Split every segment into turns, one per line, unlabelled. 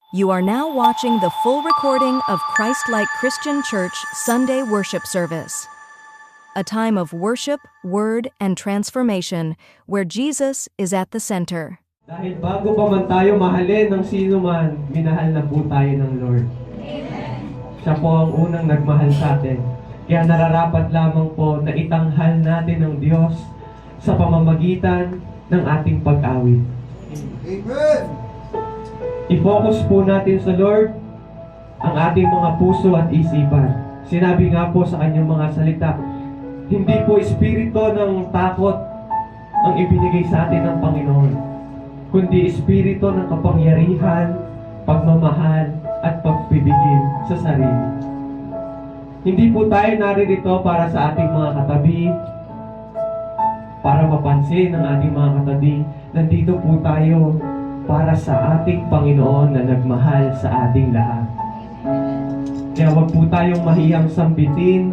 You are now watching the full recording of Christ-like Christian Church Sunday worship service. A time of worship, word, and transformation where Jesus is at the center.
Dahil bago pa man tayo mahalin ng sino man, minahal na po tayo ng Lord.
Amen.
Siya po ang unang nagmahal sa atin. Kaya nararapat lamang po na itanghal natin ng Diyos sa pamamagitan ng ating pag-awit.
Amen.
I-focus po natin sa Lord ang ating mga puso at isipan. Sinabi nga po sa kanyang mga salita, hindi po espiritu ng takot ang ibinigay sa atin ng Panginoon, kundi espiritu ng kapangyarihan, pagmamahal, at pagpipigil sa sarili. Hindi po tayo naririto para sa ating mga katabi, para mapansin ng ating mga katabi. Nandito po tayo para sa ating Panginoon na nagmahal sa ating lahat. Kaya wag po tayong mahiyang sambitin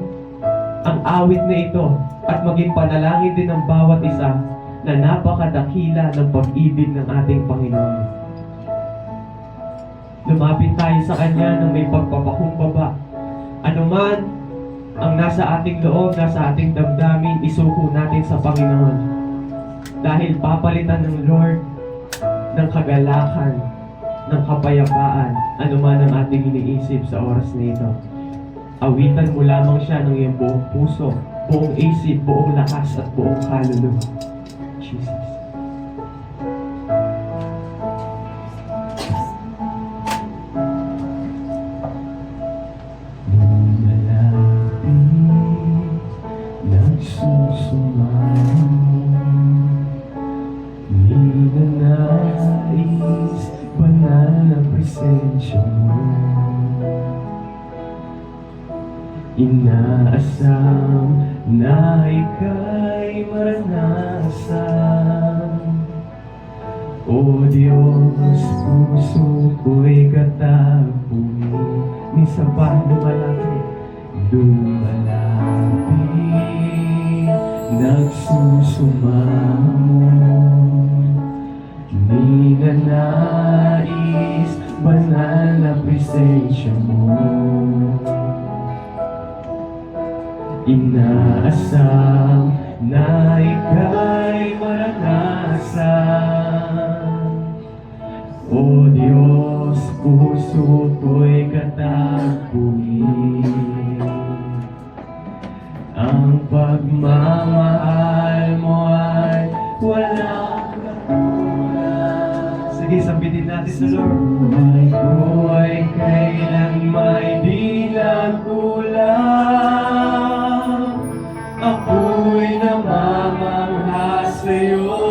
ang awit na ito at maging panalangin din ng bawat isa na napakadakila ng pag-ibig ng ating Panginoon. Lumapit tayo sa Kanya ng may pagpapakumbaba. Ano man ang nasa ating loob, nasa ating damdamin, isuko natin sa Panginoon. Dahil papalitan ng Lord ng kagalakan, ng kapayapaan, ano man ang ating iniisip sa oras na ito. Awitan mo lamang siya ng iyong buong puso, buong isip, buong lakas at buong kaluluwa. Jesus. Inaasam na ika'y maranasan. O Diyos, puso ko'y katapuin. Minsan pa lumalapit, nagsusumamo. Ninanais, banal na presensya mo. Inaasam na ika'y maranasan. O Diyos, puso ko'y katapuin. Ang pagmamahal mo ay walang katulad. Sige, sambitin natin sa Lord. Buhay ko ay kailan may di nagkulang. Ako'y namamangha sa'yo,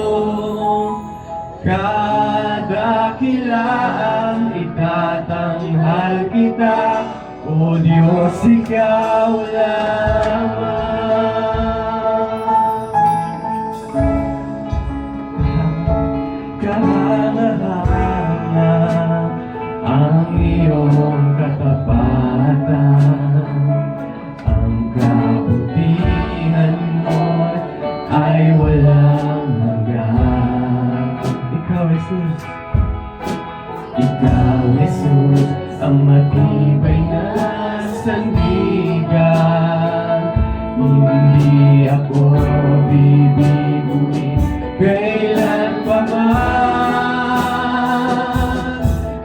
kadakilaan itatanghal kita, O Diyos, ikaw lamang. Kahanga-hanga ang iyong katapatan, ang kabutihan mo ay walang hanggan. Ikaw, Jesus. Ikaw, Jesus, ang matibay na sandigan. Hindi ako bibiguin kailan pa man.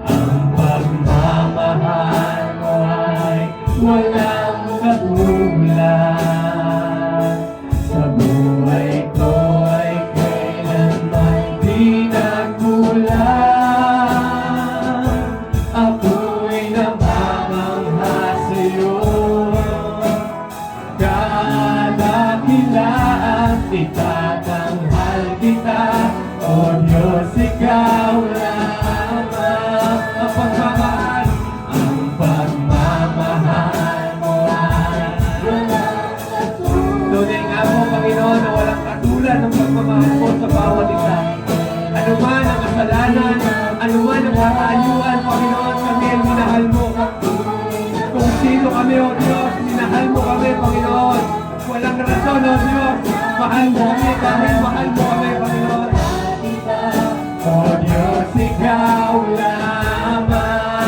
Ang pagmamahal mo ay walang katulad. Sa buhay ko ay kailanman di nagkulang. Ako'y namamangha sa'yo, kadakilaan itatanghal kita, O Diyos, ikaw lamang. Ang pagmamahal mo ay walang katulad. Tunay nga po, Panginoon, na walang katulad ng pagmamahal mo sa bawat isa. Ano man ang kasalanan, ano man ang kakayuan, Panginoon, kami ang minahal mo. Kung sino kami, O Diyos, minahal mo kami, Panginoon. Walang rason, O Diyos, mahal mo kami dahil mahal mo kami, Panginoon. O Diyos, ikaw lamang.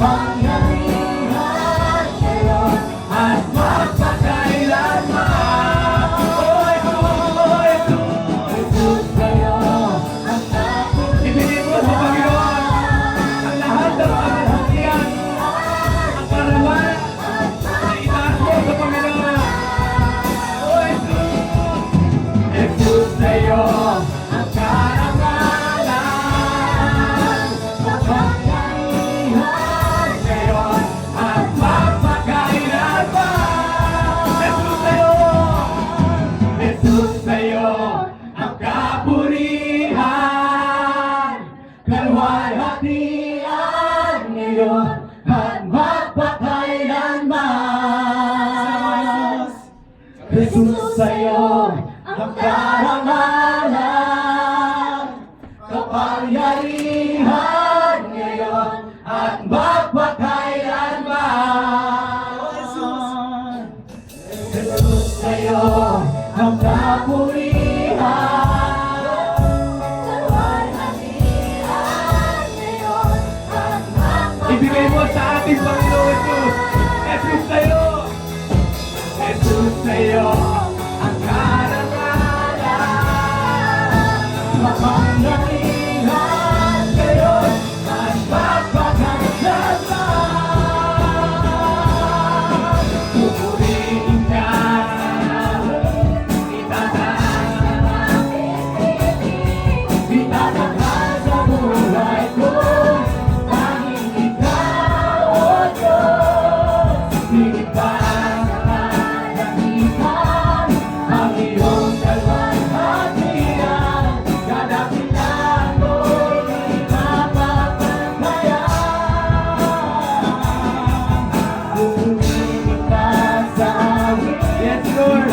kapangyarihan ngayon at magpakailanman. Oh, Jesus sa'yo ang kapangyarihan. Ibigay mo sa Panginoon ang lahat ng kapangyarihan, ang karawan, na itaas mo sa Panginoon. Oh, Jesus sa'yo ang karangalan, kapangyarihan ngayon at magpakailanman. Jesus sa'yo ang kapurihan, kalwalhatian ngayon at magpakailanman. Jesus sa'yo ang karangalan, kapangyarihan ngayon at magpakailanman. Jesus sa'yo ang kapurihan, kalwalhatian ngayon at magpakailanman. Ibigay mo sa ating Panginoon Jesus. Jesus sa'yo. Jesus sa'yo ang karangalan, kapangyarihan ngayon at magpakailanman. Pupurihin ka, itatanghal sa buhay ko, tanging ikaw, O Diyos. Higit pa nakakalimutan ang iyong kalwalhatian, kadakilaan mo'y di mapapagpayan. Pupurihin ka sa amin, yes Lord.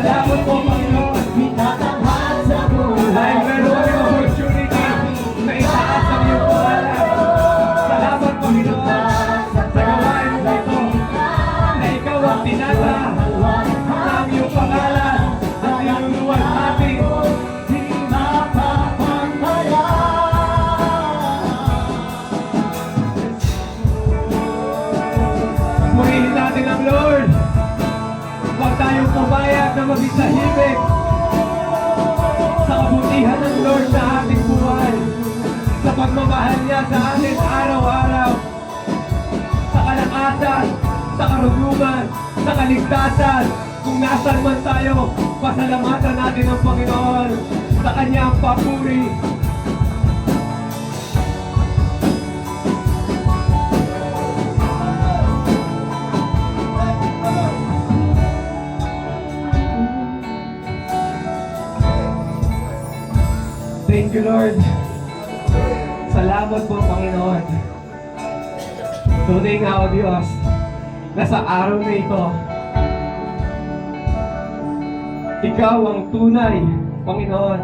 Salamat po Panginoon. Itatanghal sa buhay. Dahil meron kami opportunity na itaas ang iyong pangalan. Salamat Panginoon sa gawain mo ito, na ikaw ang tinata ng iyong pangalan at niluluwalhati. Di mapapagpayan. Purihin natin ang Lord. Huwag tayong pumayag na maging tahimik sa kabutihan ng Lord sa ating buhay, sa pagmamahal niya sa atin araw-araw, sa kalakasan, sa karunungan, sa kaligtasan. Kung nasan man tayo, pasalamatan natin ang Panginoon sa kanyang papuri. Thank you, Lord. Salamat po, Panginoon. Tunay nga, O Diyos, na sa araw na ito, Ikaw ang tunay, Panginoon,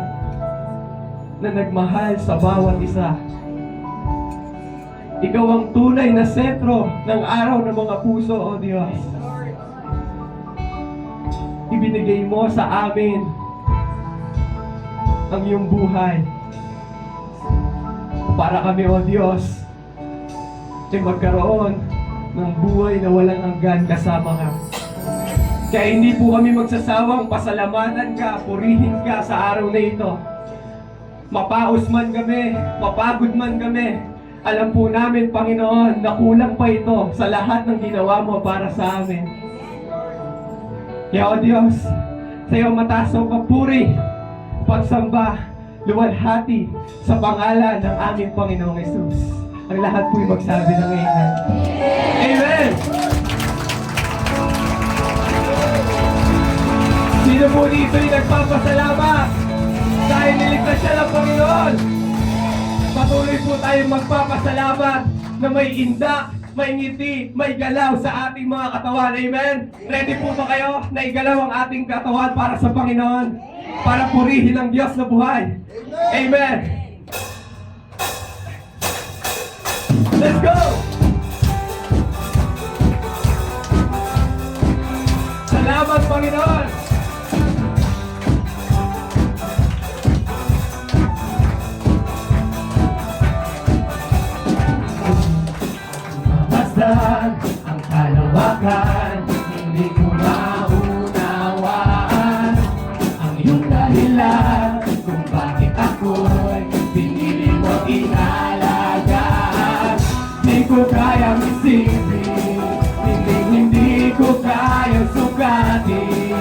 na nagmahal sa bawat isa. Ikaw ang tunay na sentro ng araw ng mga puso, O Diyos. Ibinigay mo sa amin ang iyong buhay para kami, O Diyos, ay magkaroon ng buhay na walang hanggan kasama ka. Kaya hindi po kami magsasawang pasalamatan ka, purihin ka sa araw na ito. Mapaos man kami, mapagod man kami, alam po namin, Panginoon, na kulang pa ito sa lahat ng ginawa mo para sa amin. Kaya, O Diyos, sa iyo mataas ang papuri, pagsamba, luwalhati sa pangalan ng aming Panginoong Jesus. Ang lahat po'y magsabi ng Amen. Amen! Sino po dito'y nagpapasalamat dahil niligtas siya ng Panginoon? Patuloy po tayong magpapasalamat na may inda, may ngiti, may galaw sa ating mga katawan. Amen? Ready po ba kayo na igalaw ang ating katawan para sa Panginoon? Para purihin ang Diyos na buhay. Amen! Let's go! Salamat, Panginoon! dahilan, ang kalawakan, hindi ko maunawaan. Ang iyong dahilan, kung bakit ako'y pinili mo inalagaan. Di ko kayang isipin, hindi ko kayang sukatin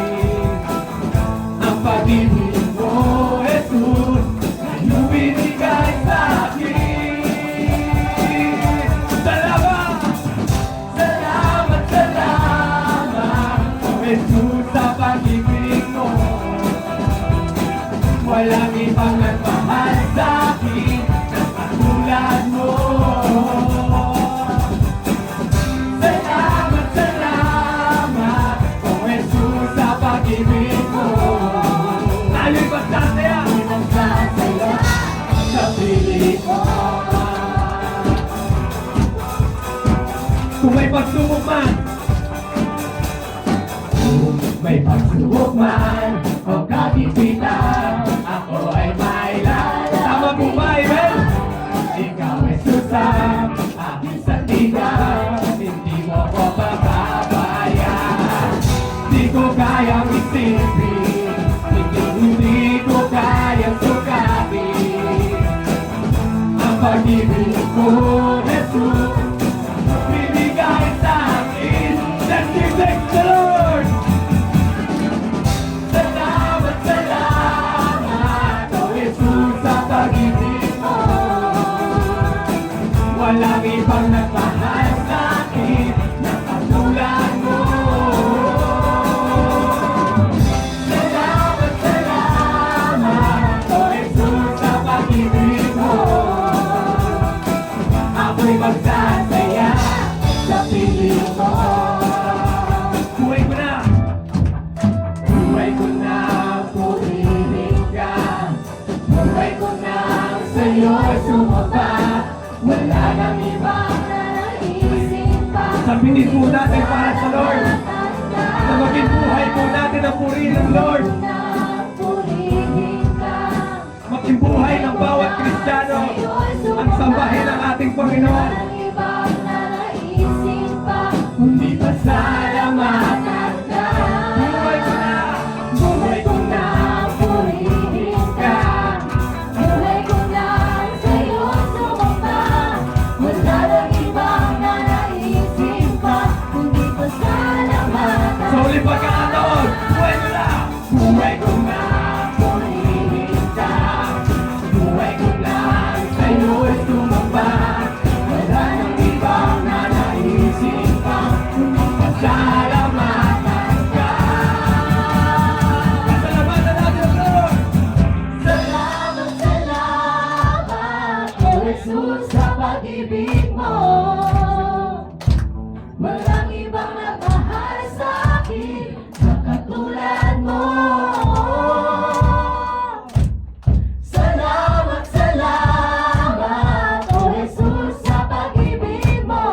ang pag-ibig mo, Jesus, na iyong binigay sa akin. Salamat! Salamat, salamat, oh Jesus, sa pag-ibig mo. Walang ibang nagmahal sa akin na katulad mo. Salamat, salamat, oh Jesus, sa pag-ibig mo. Tayo'y magsasaya sa piling mo. Kung may pagsubok man, kung may pagsubok man o kagipitan, ako ay may lalaman. Tama po ba, amen? Ikaw ay susam, aking sandigan, hindi mo ko pababayaan. Di ko kayang isipin, hindi ko kayang sukatin ang pag-ibig mo, Jesus, binigay sa akin. Let's give thanks to the Lord. Salamat, salamat, oh Jesus, sa pag-ibig mo. Walang ibang nagmahal sa akin na katulad mo. Salamat, salamat, oh Jesus, sa pag-ibig mo. Ako'y magsasaya sa piling mo. Buhay ko na! Buhay ko na, purihin ka. Buhay ko na, sa'yo'y sumaba. Wala nang ibang naiisip pa. Sabihin po natin para sa Lord na maging buhay po natin ang purihin ng Lord. Maging buhay ng bawat Kristiyano ang sambahin ng ating Panginoon. Hindi pa salamatan ka. Buhay ko na, buhay ko na, purihin ka.
Buhay ko na sa'yo sumamba. Wala nang ibang nanaisip pa, kundi pasalamatan.
Sa uling pagkakataon, buhay ko na, buhay ko na, purihin ka. Buhay ko na, sa'yo'y sumamba. Wala nang ibang nanaisip pa, kundi pasalamatan ka. Pasalamatan natin ang Lord.
Salamat, salamat, oh Jesus, sa pag-ibig mo. Walang ibang nagmahal sa akin na katulad mo. Salamat, salamat, oh Jesus, sa pag-ibig mo.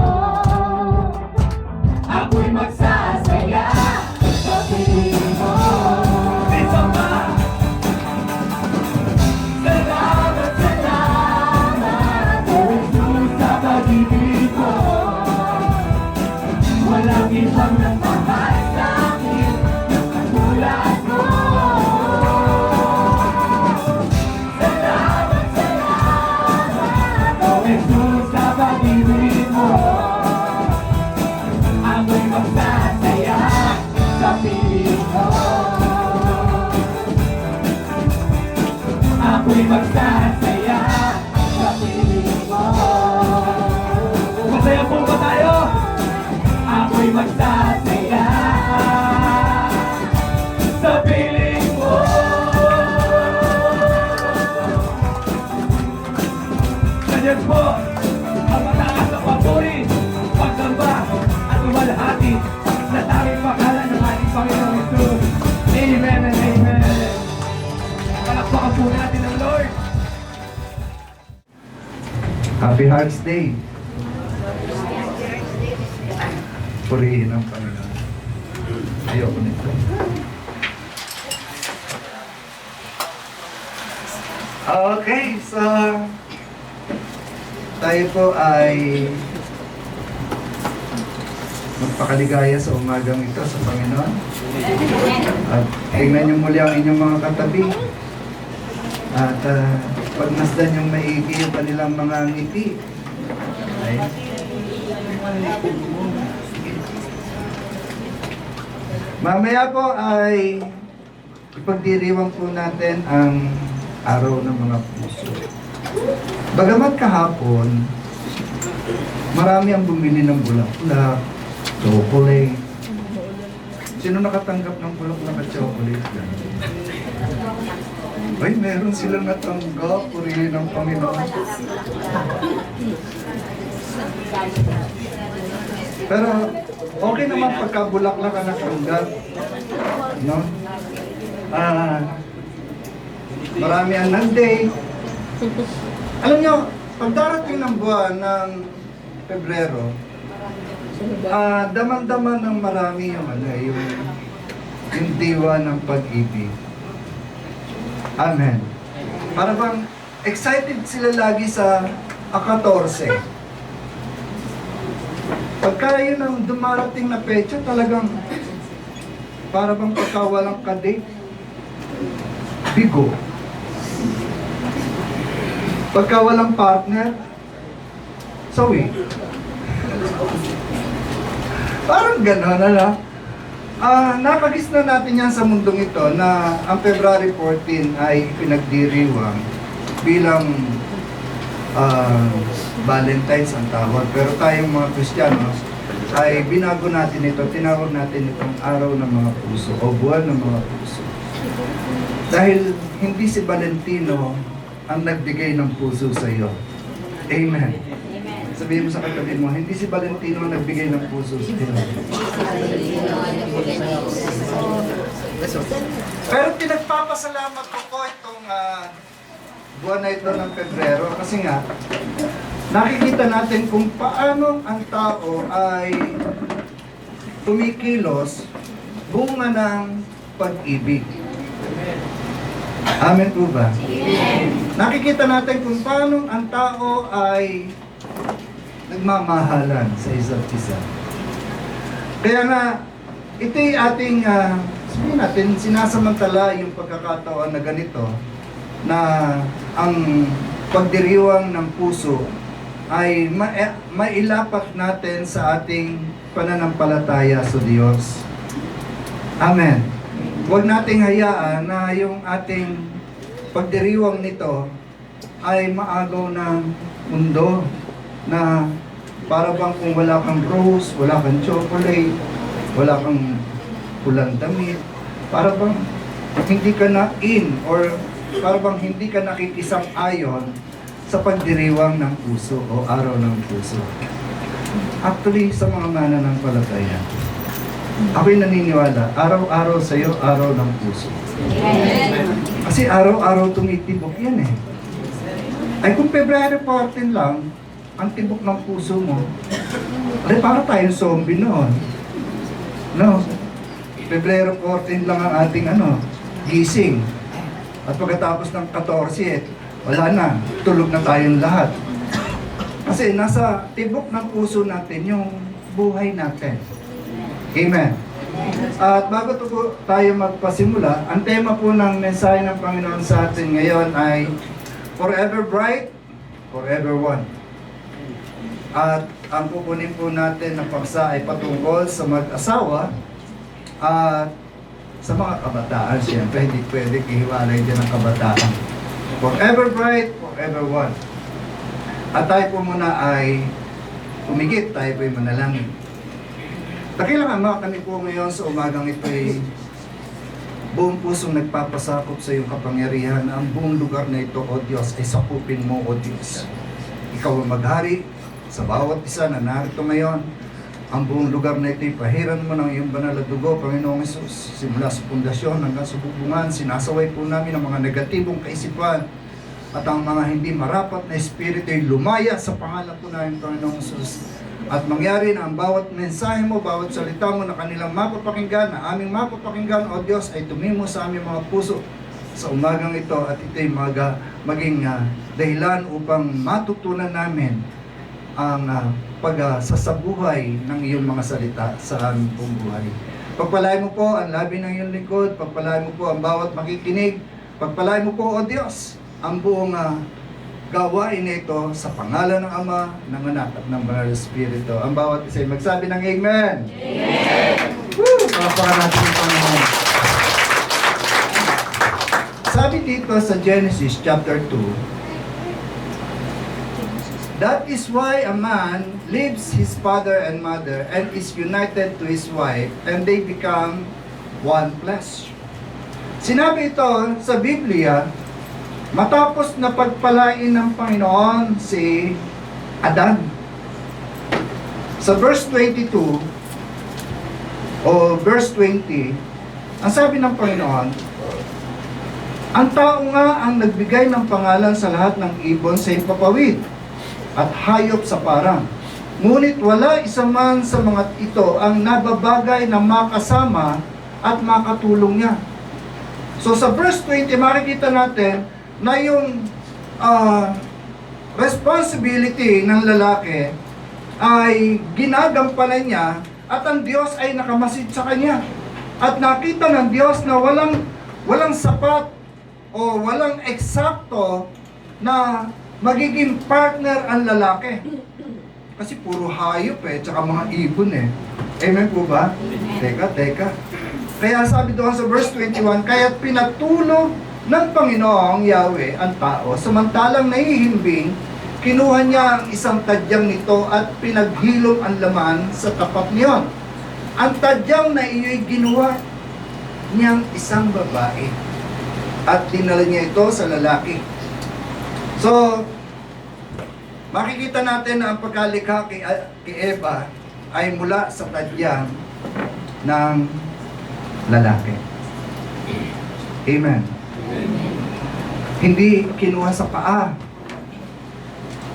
Ako'y magsasaya
Sa piling mo.
isa pa.
Salamat, salamat, oh Jesus, sa pag-ibig mo.
Walang ibang
Nagmahal sa akin na katulad mo. Salamat, salamat,
oh Jesus, sa pag-ibig mo. Ako'y magsasaya sa piling mo. Ako'y magsasaya sa piling mo. Masaya po ba tayo? Ako'y magsasaya sa piling mo. Ganyan po ang mataas na papuri, pagsamba at lumalhati sa tanging pangalan ng ating Panginoong Jesus. Amen and amen. Palakpakan po natin ang Lord.
Happy Hearts Day! Purihin ang Panginoon. Ayoko nito. Okay, so tayo po ay magpakaligaya sa umagang ito sa Panginoon. At tingnan niyo muli ang inyong mga katabi. At pagmasdan niyong maigi yung kanilang mga ngiti. Ay. Mamaya po ay ipagdiriwang po natin ang araw ng mga puso. Bagamat kahapon, marami ang bumili ng bulaklak, chocolate. Sino nakatanggap ng bulaklak at chocolate? Ay, meron silang natanggap. Purihin ng Panginoon. Pero, okay naman pagka bulaklak ang natanggap. No? Marami ang nag-day. Alam nyo, pag darating ng buwan ng Pebrero, daman-daman ng marami yung diwa ng pag-ibig. Amen. Para bang excited sila lagi sa 14. Pagka yun ang dumarating na petsa, talagang para bang pagkawalang kadate, bigo. Pagka walang partner, sawi. Parang gano'n, ano? Nakagis na natin yan sa mundong ito na ang February 14 ay ipinagdiriwang bilang Valentine's ang tawag. Pero tayong mga Kristiyanos ay binago natin ito, tinawag natin itong araw ng mga puso o buwan ng mga puso. Dahil hindi si Valentino ang nagbigay ng puso sa iyo. Amen. Sabihin mo sa katabi mo, hindi si Valentino ang nagbigay ng puso sa iyo. Pero pinagpapasalamat ko po itong buwan na ito ng Pebrero kasi nga, nakikita natin kung paano ang tao ay tumikilos bunga ng pag-ibig. Amen po ba? Nakikita natin kung paano ang tao ay nagmamahalan sa isa't isa. Kaya nga, ito'y ating, sabihin natin, sinasamantala yung pagkakataon na ganito, na ang pagdiriwang ng puso ay mailapat natin sa ating pananampalataya sa Diyos. Amen. Huwag nating hayaan na yung ating pagdiriwang nito ay maagaw ng mundo na para bang kung wala kang rose, wala kang chocolate, wala kang pulang damit, para bang hindi ka na in or para bang hindi ka nakikisang-ayon sa pagdiriwang ng puso o araw ng puso. Actually, sa mga mananampalataya, ako'y naniniwala, araw-araw sa iyo, araw ng puso. Kasi araw-araw tumitibok yan eh. Ay kung February 14 lang, ang tibok ng puso mo, ay para tayong zombie noon. No? February 14 lang ang ating gising. At pagkatapos ng 14, wala na, tulog na tayong lahat. Kasi nasa tibok ng puso natin yung buhay natin. Amen. At bago tayo magpasimula, ang tema po ng mensahe ng Panginoon sa atin ngayon ay Forever Bright, Forever One. At ang kukunin po natin na paksa ay patungkol sa mag-asawa at sa mga kabataan. Siyempre, hindi pwede ihiwalay dyan ang kabataan. Forever Bright, Forever One. At tayo po muna ay umigit, tayo po ay manalangin. Dakilang Ama, kami po ngayon sa umagang ito ay buong pusong nagpapasakop sa iyong kapangyarihan na ang buong lugar na ito, O Diyos, ay sakupin mo, O Diyos. Ikaw ang maghari sa bawat isa na narito ngayon. Ang buong lugar na ito, pahiran mo ng iyong banal na dugo, Panginoong Hesus. Simula sa pundasyon hanggang sa bubungan, sinasaway po namin ang mga negatibong kaisipan at ang mga hindi marapat na espiritu ay lumaya sa pangalan po namin, Panginoong Hesus. At mangyari na ang bawat mensahe mo, bawat salita mo na kanilang mapapakinggan, na aming mapapakinggan, O Diyos, ay tumimo sa aming mga puso sa umagang ito at ito'y maging dahilan upang matutunan namin ang pagsasabuhay ng iyong mga salita sa aming pong buhay. Pagpalain mo po ang labi ng iyong lingkod, pagpalain mo po ang bawat makikinig, pagpalain mo po, O Diyos, ang buong gawain nito sa pangalan ng Ama, ng Anak at ng Banal na Espiritu. Ang bawat isa ay magsabi ng Amen! Amen! Woo! Palakpakan natin ang Panginoon. Sabi dito sa Genesis chapter 2, that is why a man leaves his father and mother and is united to his wife, and they become one flesh. Sinabi ito sa Biblia matapos na pagpalain ng Panginoon si Adan. Sa verse 22 o verse 20, ang sabi ng Panginoon, ang tao nga ang nagbigay ng pangalan sa lahat ng ibon sa himpapawid at hayop sa parang. Ngunit wala isa man sa mga ito ang nababagay na makasama at makatulong niya. So sa verse 20, makikita natin na yung responsibility ng lalaki ay ginagampanan niya at ang Diyos ay nakamasid sa kanya. At nakita ng Diyos na walang sapat o walang eksakto na magiging partner ang lalaki. Kasi puro hayop tsaka mga ibon Amen po ba? Teka. Kaya sabi doon sa verse 21, kaya't pinatulog ng Panginoong Yahweh ang tao, samantalang nahihimbing, kinuha niya ang isang tadyang nito at pinaghilom ang laman sa tapat niyon. Ang tadyang na iyo'y ginawa niyang isang babae at dinala niya ito sa lalaki. So, makikita natin na ang pagkalikha kay Eva ay mula sa tadyang ng lalaki. Amen. Hindi kinuha sa paa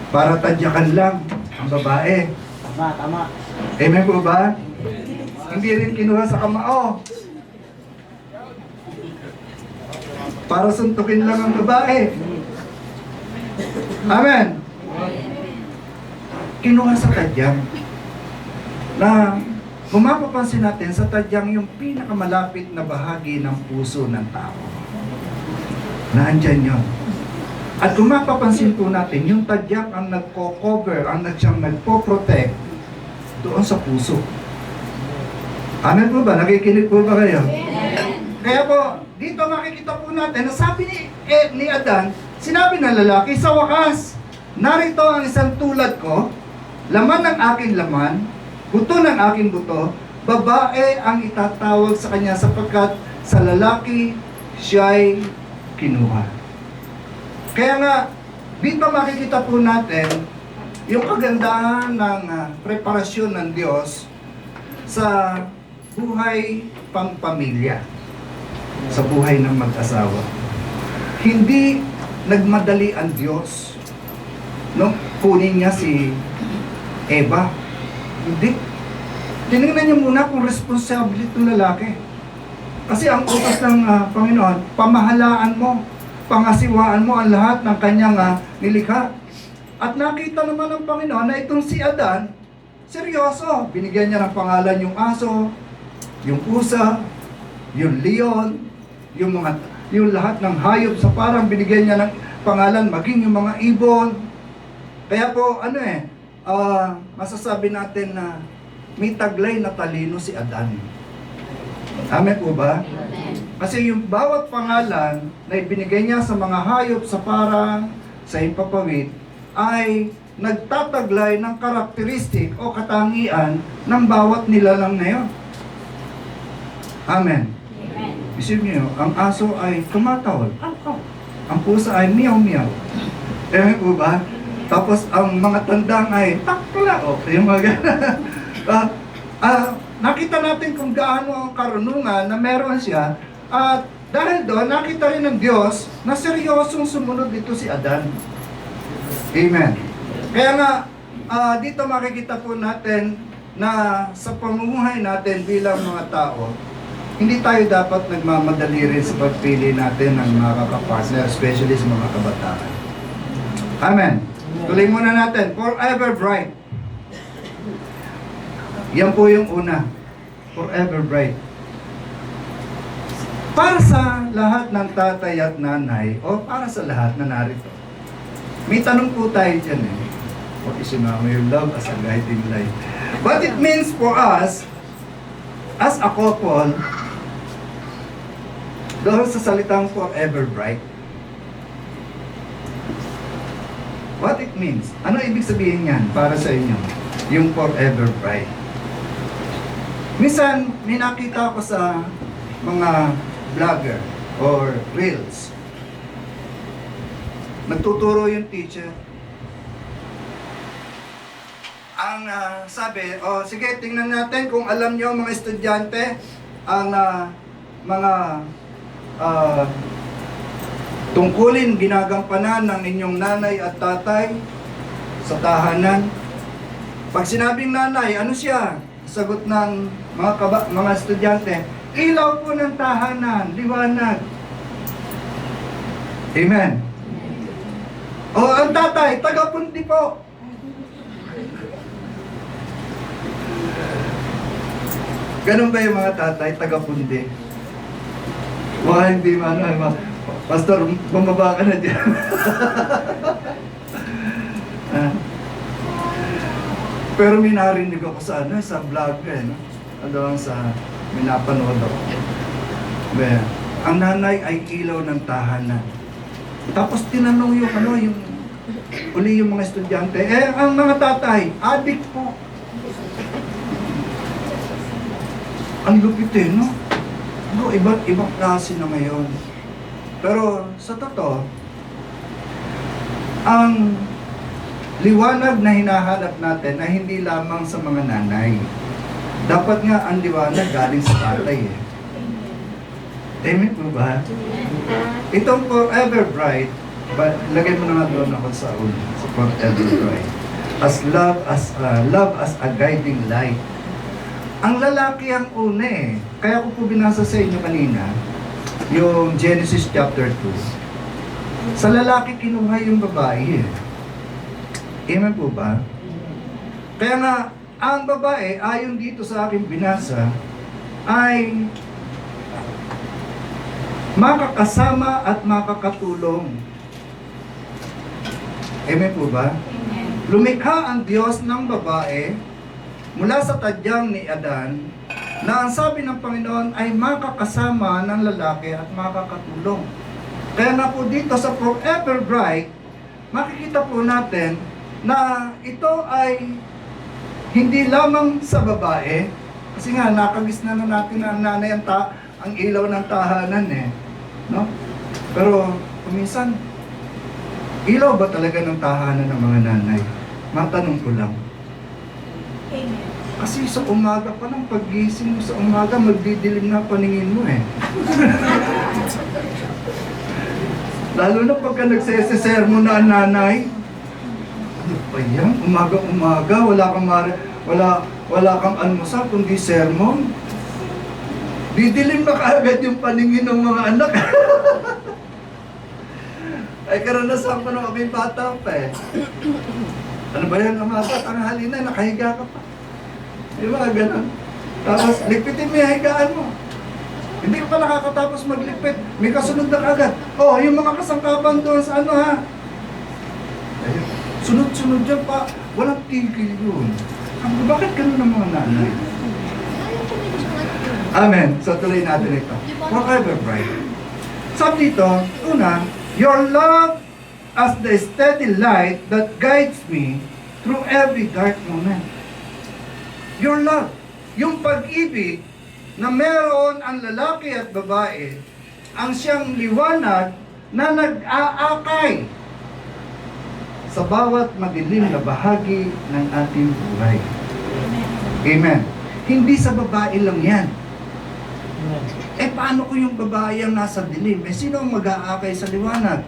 para tadyakan lang ang babae.
Tama.
Amen po ba? Hindi rin kinuha sa kamao para suntukin lang ang babae. Amen. Kinuha sa tadyang na kung mapapansin natin sa tadyang yung pinakamalapit na bahagi ng puso ng tao. Na andyan yun. At kung mapapansin po natin, yung tadyang ang nagko-cover, ang siyang nagpo-protect doon sa puso. Amen po ba? Nakikinig po ba kayo? Kaya po, dito makikita po natin na sabi ni Adan, sinabi ng lalaki, sa wakas, narito ang isang tulad ko, laman ng aking laman, buto ng aking buto, babae ang itatawag sa kanya sapagkat sa lalaki siya'y kinuha. Kaya nga, dito makikita po natin yung kagandahan ng preparasyon ng Diyos sa buhay pangpamilya, sa buhay ng mag-asawa. Hindi nagmadali ang Diyos no kunin niya si Eva. Hindi. Tinignan niyo muna kung responsibility ng lalaki. Kasi ang utos ng Panginoon, pamahalaan mo, pangasiwaan mo ang lahat ng kanyang nilikha. At nakita naman ng Panginoon na itong si Adan, seryoso. Binigyan niya ng pangalan yung aso, yung pusa, yung leon, yung lahat ng hayop sa parang binigyan niya ng pangalan, maging yung mga ibon. Kaya po, masasabi natin na may taglay na talino si Adan. Amen po ba? Kasi yung bawat pangalan na ibinigay niya sa mga hayop sa parang, sa himpapawid, ay nagtataglay ng karakteristik o katangian ng bawat nilalang na yun. Amen. Isipin niyo, ang aso ay tumatawag. Ang pusa ay meow-meow. Amen po ba? Tapos ang mga tandang ay takla. Yung mga nakita natin kung gaano ang karunungan na meron siya. At dahil doon, nakita rin ng Diyos na seryosong sumunod dito si Adan. Amen. Kaya nga, dito makikita po natin na sa pamumuhay natin bilang mga tao, hindi tayo dapat nagmamadali rin sa pagpili natin ng mga kakapartner, especially sa mga kabataan. Amen. Tuloy muna natin. Forever bright. Yan po yung una. Forever bright. Para sa lahat ng tatay at nanay, o para sa lahat na narito, may tanong po tayo dyan eh. What is your love as a guiding light? What it means for us, as a couple, doon sa salitang forever bright. What it means? Ano ibig sabihin yan para sa inyo? Yung forever bright. Minsan, may nakita ko sa mga vlogger or reels. Nagtuturo yung teacher. Ang sabi, sige, tingnan natin kung alam nyo mga estudyante, ang mga tungkulin ginagampanan ng inyong nanay at tatay sa tahanan. Pag sinabing nanay, ano siya? Sagot ng mga estudyante, ilaw po ng tahanan, liwanag. Amen. O ang tatay, taga-pundi po. Ganun ba yung mga tatay, taga-pundi? Hindi man, Pastor, bumaba ka na dyan. Pero may narinig ako sa vlog no? May napanood ako. Ang nanay ay ilaw ng tahanan. Tapos tinanong yung mga estudyante, ang mga tatay, adik po. Ang lupit no? Ibang klase na ngayon. Pero sa totoo, ang liwanag na hinahanap natin ay hindi lamang sa mga nanay. Dapat nga ang liwanag galing sa tatay eh. Amen po ba? Itong forever bright, lagay mo na nga doon ako sa ulo, sa forever bright. Love as a guiding light. Ang lalaki ang una eh. Kaya ko po binasa sa inyo kanina, yung Genesis chapter 2. Sa lalaki kinuha yung babae eh. Amen po ba? Kaya nga, ang babae, ayon dito sa aking binasa, ay makakasama at makakatulong. Amen po ba?
Amen.
Lumikha ang Diyos ng babae mula sa tadyang ni Adan, na ang sabi ng Panginoon ay makakasama ng lalaki at makakatulong. Kaya nga po dito sa Forever Bright, makikita po natin na ito ay hindi lamang sa babae, kasi nga nakagis na natin na ang nanay ang ilaw ng tahanan eh, no? Pero minsan, ilaw ba talaga ng tahanan ng mga nanay? Matanong ko lang.
Amen.
Kasi sa umaga pa lang, paggising mo sa umaga, magdidilim na paningin mo eh. Lalo na pagka nagsesesermo na ang nanay. Ano ba yan? Umaga-umaga, wala kang almusal, kundi sermon. Didilim na kaagad yung paningin ng mga anak. Ay, karanasan ko nung kami bata pa eh. Ano ba yan, umaga, tanghali na, nakahiga ka pa. Di ba, ganun. Tapos, ligpitin mo yung higaan mo. Hindi ka pa nakakatapos magligpit. May kasunod na agad. Yung mga kasangkapan doon sa sunod-sunod dyan pa. Walang tigil yun. Bakit ganun ang mga nanay? Amen. So, tuloy natin ito. Forever bright. Sabi dito, una, your love as the steady light that guides me through every dark moment. Your love, yung pag-ibig na meron ang lalaki at babae, ang siyang liwanag na nag-aakay sa bawat madilim na bahagi ng ating buhay. Amen. Hindi sa babae lang yan. Paano ko yung babae ang nasa dilim? Sino ang mag-aakay sa liwanag?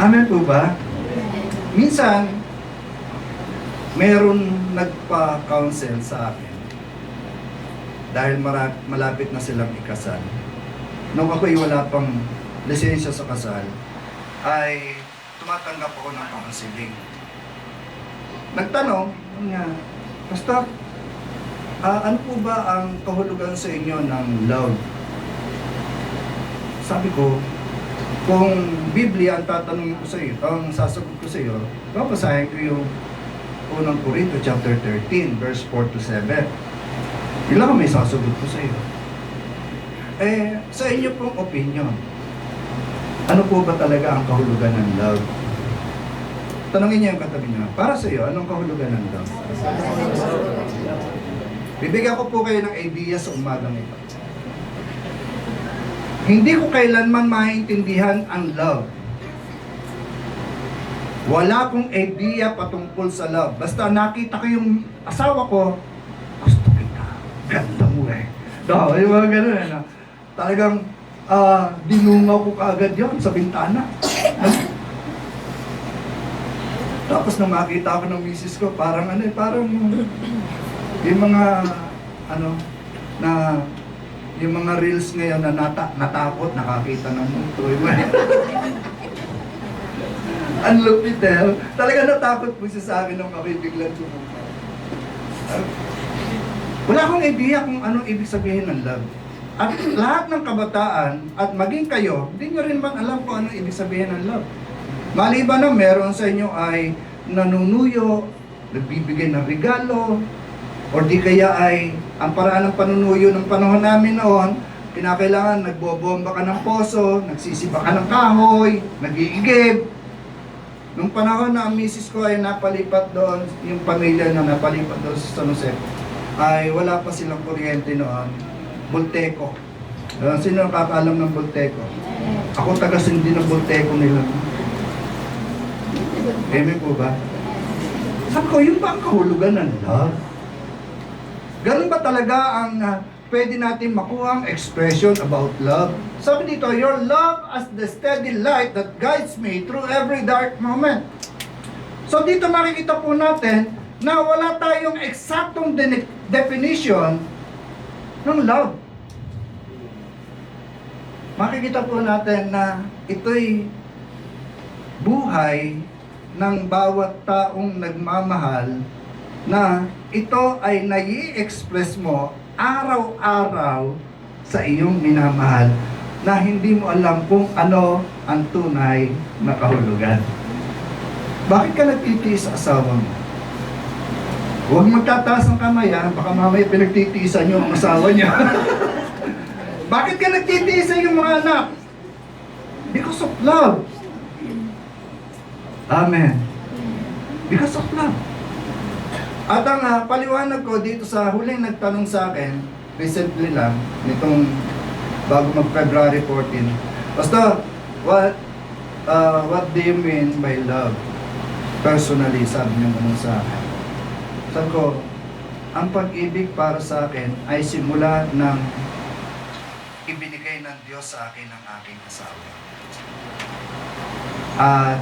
Amen po ba? Minsan, meron nagpa-counsel sa akin dahil malapit na silang ikasal. Nung ako'y wala pang lisensya sa kasal, ay tumatanggap ako ng counseling. Nagtanong, Pastor, ano po ba ang kahulugan sa inyo ng love? Sabi ko, kung Biblia ang tatanungin ko sa iyo, ang sasagot ko sa iyo, babasahin ko yung unang Corinto chapter 13, verse 4 to 7. Yun lang ang may sasagot ko sa iyo. Sa inyo pong opinion, ano po ba talaga ang kahulugan ng love? Tanungin niyo yung katabi niyo, para sa iyo, anong kahulugan ng love? Bibigyan ko po kayo ng idea sa umagang ito. Hindi ko kailanman maintindihan ang love. Wala akong idea patungkol sa love. Basta nakita ko yung asawa ko, gusto kita. Ganda mo eh. No, yung mga ganun eh. No? Talagang dinungaw ko kaagad yun sa bintana. Tapos nang makita ko ng misis ko, parang parang yung mga yung mga reels ngayon na natakot, nakakita ng mundo. Ang lupit eh. Talaga natakot po siya sa akin nung kami biglang sumumpa. Wala akong idea kung anong ibig sabihin ng love. At lahat ng kabataan, at maging kayo, hindi nyo rin man alam kung anong ibig sabihin ng love. Maliban na meron sa inyo ay nanunuyo, nagbibigay ng regalo, o di kaya ay ang paraan ng panunuyo ng panahon namin noon, kinakailangan nagbobomba ka ng poso, nagsisiba ka ng kahoy, nag-iigib. Nung panahon na ang misis ko ay napalipat doon, yung pamilya na napalipat doon sa San Jose, ay wala pa silang kuryente noon, Bulteco. Sino nakakaalam ng Bulteco? Ako taga-sindi ng Bulteco nila. Amen po ba? Sabi ko, yun ba ang kahulugan ng love? Ganun ba talaga ang pwede natin makuha ang expression about love? Sabi dito, your love as the steady light that guides me through every dark moment. So dito makikita po natin na wala tayong eksaktong definition ng love. Makikita po natin na ito'y buhay ng bawat taong nagmamahal na ito ay nai-express mo araw-araw sa iyong minamahal na hindi mo alam kung ano ang tunay na kahulugan. Bakit ka nagtitiis sa asawa mo? Huwag magtataas ng kamay baka mamaya pinagtitiisan niyo ang asawa niya. Bakit ka nagtitiis sa iyong mga anak? Because of love. Amen. Because of love. At ang paliwanag ko dito sa huling nagtanong sa akin, recently lang, nitong bago mag-February 14, Pastor, what do you mean by love? Personally, sabi niyo naman sa akin. Sabi ko, ang pag-ibig para sa akin ay simula ng ibinigay ng Diyos sa akin ng aking asawa. At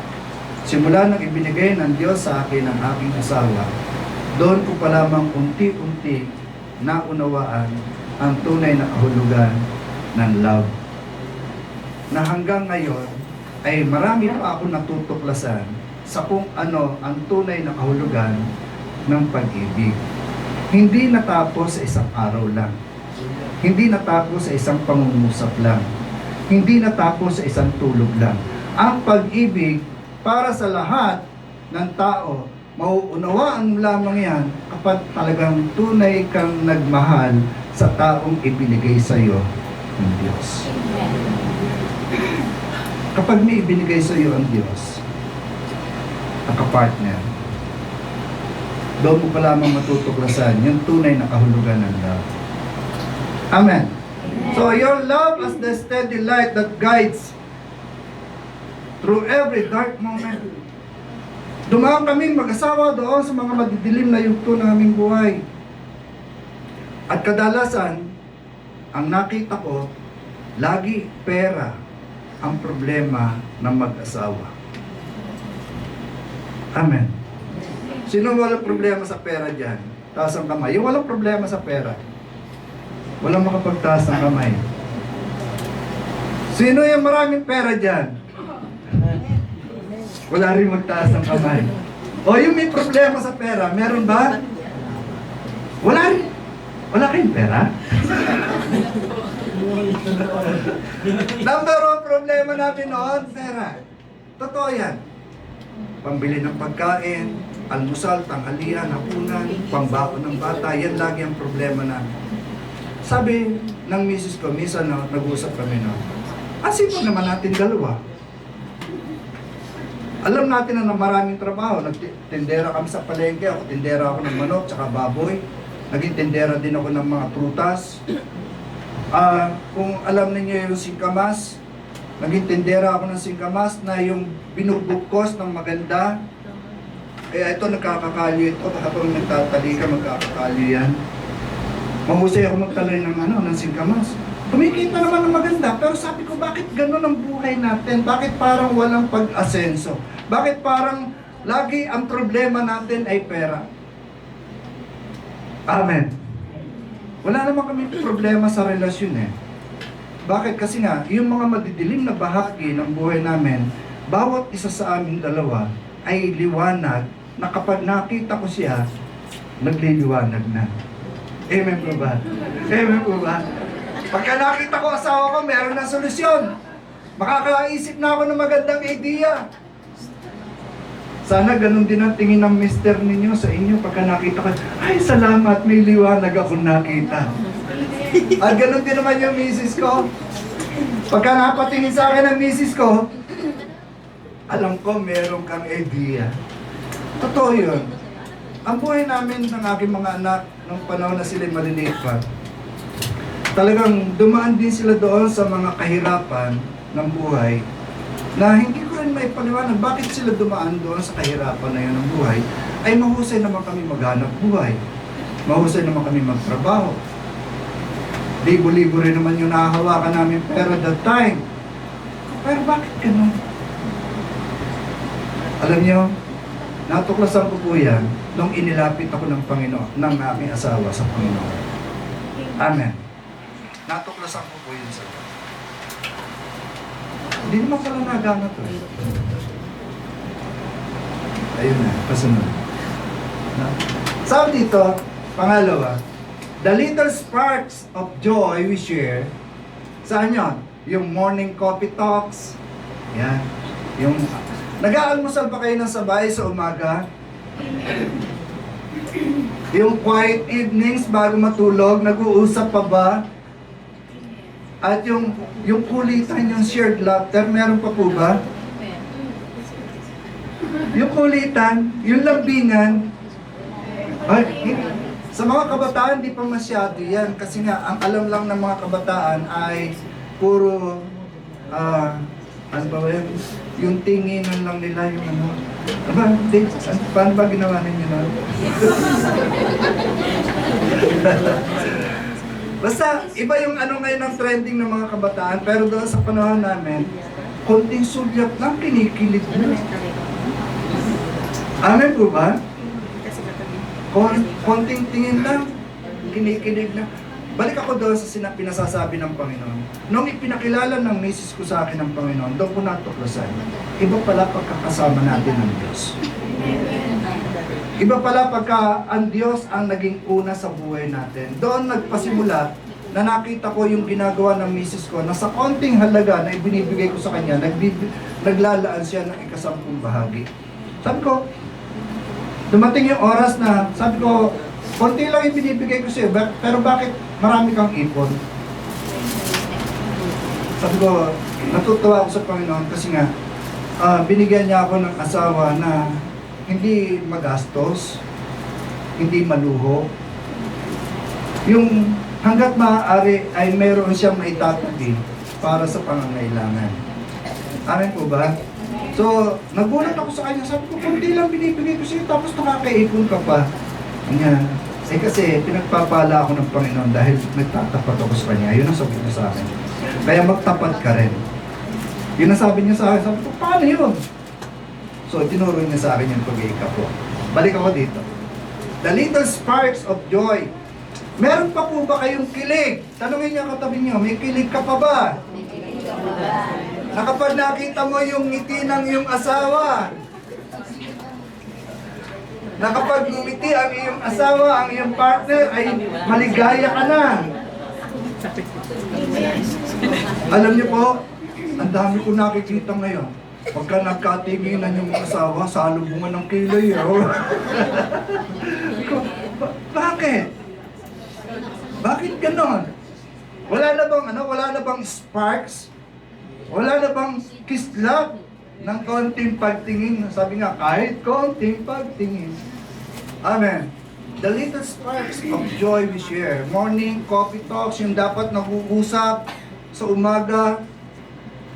simula ng ibinigay ng Diyos sa akin ng aking asawa, doon ko pa lamang unti-unti naunawaan ang tunay na kahulugan ng love. Na hanggang ngayon ay marami pa ako natutuklasan sa kung ano ang tunay na kahulugan ng pag-ibig. Hindi natapos sa isang araw lang. Hindi natapos sa isang pangungusap lang. Hindi natapos sa isang tulog lang. Ang pag-ibig para sa lahat ng tao, mauunawaan mo lamang yan kapag talagang tunay kang nagmahal sa taong ibinigay sa iyo ng Diyos. Kapag may ibinigay sa iyo ang Diyos, ang kapartner, doon mo pa lamang matutuklasan yung tunay na kahulugan ng love. Amen. So your love as the steady light that guides through every dark moment. Dumaan kaming mag-asawa doon sa mga madidilim na yugto ng aming buhay. At kadalasan, ang nakita ko, lagi pera ang problema ng mag-asawa. Amen. Sino walang problema sa pera dyan? Taas ang kamay. Yung walang problema sa pera, walang makapagtaas ng kamay. Sino yung maraming pera dyan? Wala rin magtaas ng kamay. O yung may problema sa pera, meron ba? Wala kayong pera? Number one problema natin noon, pera. Totoo yan. Pambili ng pagkain, almusal, tanghalian, hapunan, pangbaon ng bata, yan lagi ang problema namin. Sabi ng misis ko, minsan nag-uusap kami na, asipag naman natin dalawa. Alam natin na maraming trabaho. Nagtindera kami sa palengke, ako tindera ako ng manok, tsaka baboy. Naging tindera din ako ng mga prutas. Kung alam niyo yung singkamas, naging tindera ako ng singkamas na yung binubukos ng maganda. Kaya ito nagkakakalyo ito, habang nagtatali ka magkakakalyo yan. Mahusay ako magtalay ng singkamas. Kumikita naman ng maganda, pero sabi ko, bakit gano'n ang buhay natin? Bakit parang walang pag-asenso? Bakit parang lagi ang problema natin ay pera? Amen. Wala naman kami problema sa relasyon eh. Bakit? Kasi nga, yung mga madidilim na bahagi ng buhay namin, bawat isa sa aming dalawa ay liwanag na kapag nakita ko siya, nagliliwanag na. Amen po ba? Amen po ba? Pagka nakita ko asawa ko, meron na solusyon. Makakaisip na ako ng magandang idea. Sana ganun din ang tingin ng mister ninyo sa inyo pagka nakita ko, ay salamat, may liwanag akong nakita. At ganun din naman yung misis ko. Pagka napatingin sa akin ng misis ko, alam ko meron kang idea. Totoo yun. Ang buhay namin ng aking mga anak, nung panahon na sila maliliit pa, talagang dumaan din sila doon sa mga kahirapan ng buhay na hindi ko rin may paliwanag bakit sila dumaan doon sa kahirapan na yun ng buhay. Ay mahusay naman kami maghanap buhay. Mahusay naman kami magtrabaho. Libo-libo rin naman yung nahahawakan namin pera that time. Pero bakit ganun? Alam nyo, natuklasan ko po yan nung inilapit ako ng Panginoon, ng aking asawa sa Panginoon. Amen. Natuklasan ko po yun sa Diyos. Hindi naman pala nagana to eh. Ayun na, kasunod. Sabi dito, pangalawa, the little sparks of joy we share, saan yun? Yung morning coffee talks, yan. Yung, nag-aalmusal pa kayo ng sabay sa umaga? Yung quiet evenings bago matulog, nag-uusap pa ba? At yung kulitan, yung shared laughter, meron pa po ba? Yung kulitan, yung lambingan, ay, sa mga kabataan, di pa masyado yan. Kasi nga, ang alam lang ng mga kabataan ay puro, ano ba yan? Yung tinginan lang nila, yung ano. Paano ba ginawa ninyo na? Basta, iba yung ano ngayon ang trending ng mga kabataan, pero doon sa panahon namin, konting sulyap lang, kinikilig na. Amen po ba? Konting tingin lang, kinikilig na. Balik ako doon sa pinasasabi ng Panginoon. Nung ipinakilala ng misis ko sa akin ng Panginoon, doon ko natuklasan, iba pala pagkakasama natin ng Diyos. Iba pala pagka ang Diyos ang naging una sa buhay natin. Doon nagpasimula na nakita ko yung ginagawa ng misis ko na sa konting halaga na ibinibigay ko sa kanya, naglalaan siya ng 10 bahagi. Sabi ko, dumating yung oras na, sabi ko, konti lang ibinibigay ko sa'yo, pero bakit marami kang ipon? Sabi ko, natutuwa ako sa Panginoon kasi nga, binigyan niya ako ng asawa na hindi magastos, hindi maluho. Yung hanggat maaari ay meron siyang maitatabi para sa pangangailangan. Amen po ba? So, nagulat ako sa kanya. Sabi ko, kunti lang binibigay ko sa'yo, tapos nakakaipon ka pa. Kanya, kasi pinagpapala ako ng Panginoon dahil nagtatapat ako sa kanya. Yun ang sabi niya sa akin. Kaya magtapat ka rin. Yun ang sabi niya sa akin. Sabi ko, paano yun? So, tinuro niya sa akin yung pag-iika po. Balik ako dito. The little sparks of joy. Meron pa po ba kayong kilig? Tanungin niyo katabi niyo, may kilig ka pa ba? Na kapag nakita mo yung ngiti ng iyong asawa, na kapag ngumiti ang iyong asawa, ang iyong partner, ay maligaya ka na. Alam niyo po, ang dami ko nakikita ngayon. Pagka nagkatinginan yung asawa, salubungan ng kilay. Bakit? Bakit ganon? Wala na bang sparks? Wala na bang kiss love ng konting pagtingin? Sabi nga, kahit konting pagtingin. Amen. The little sparks of joy we share. Morning coffee talks, yung dapat nag-uusap sa umaga.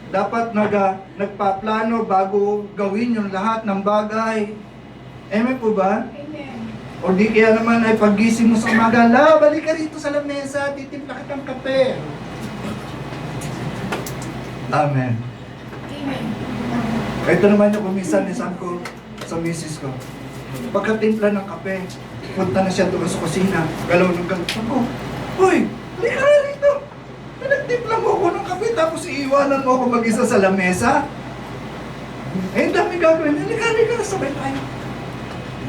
Dapat nagpaplano bago gawin yung lahat ng bagay. Amen po ba? O di kaya naman ay paggising mo sa umaga, balik ka rito sa lamesa, titimpla kitang kape. Amen. Ito naman yung kuminsan ni Sam ko sa misis ko. Pagkatimpla ng kape, punta na siya doon sa kusina. Galaw ng galaw ko. Hoy, hindi ka na rito. Nagtimpla mo ako ng kape tapos iiwanan mo ako mag-isa sa lamesa. Eh, dami gagawin. Halika, sabay tayo.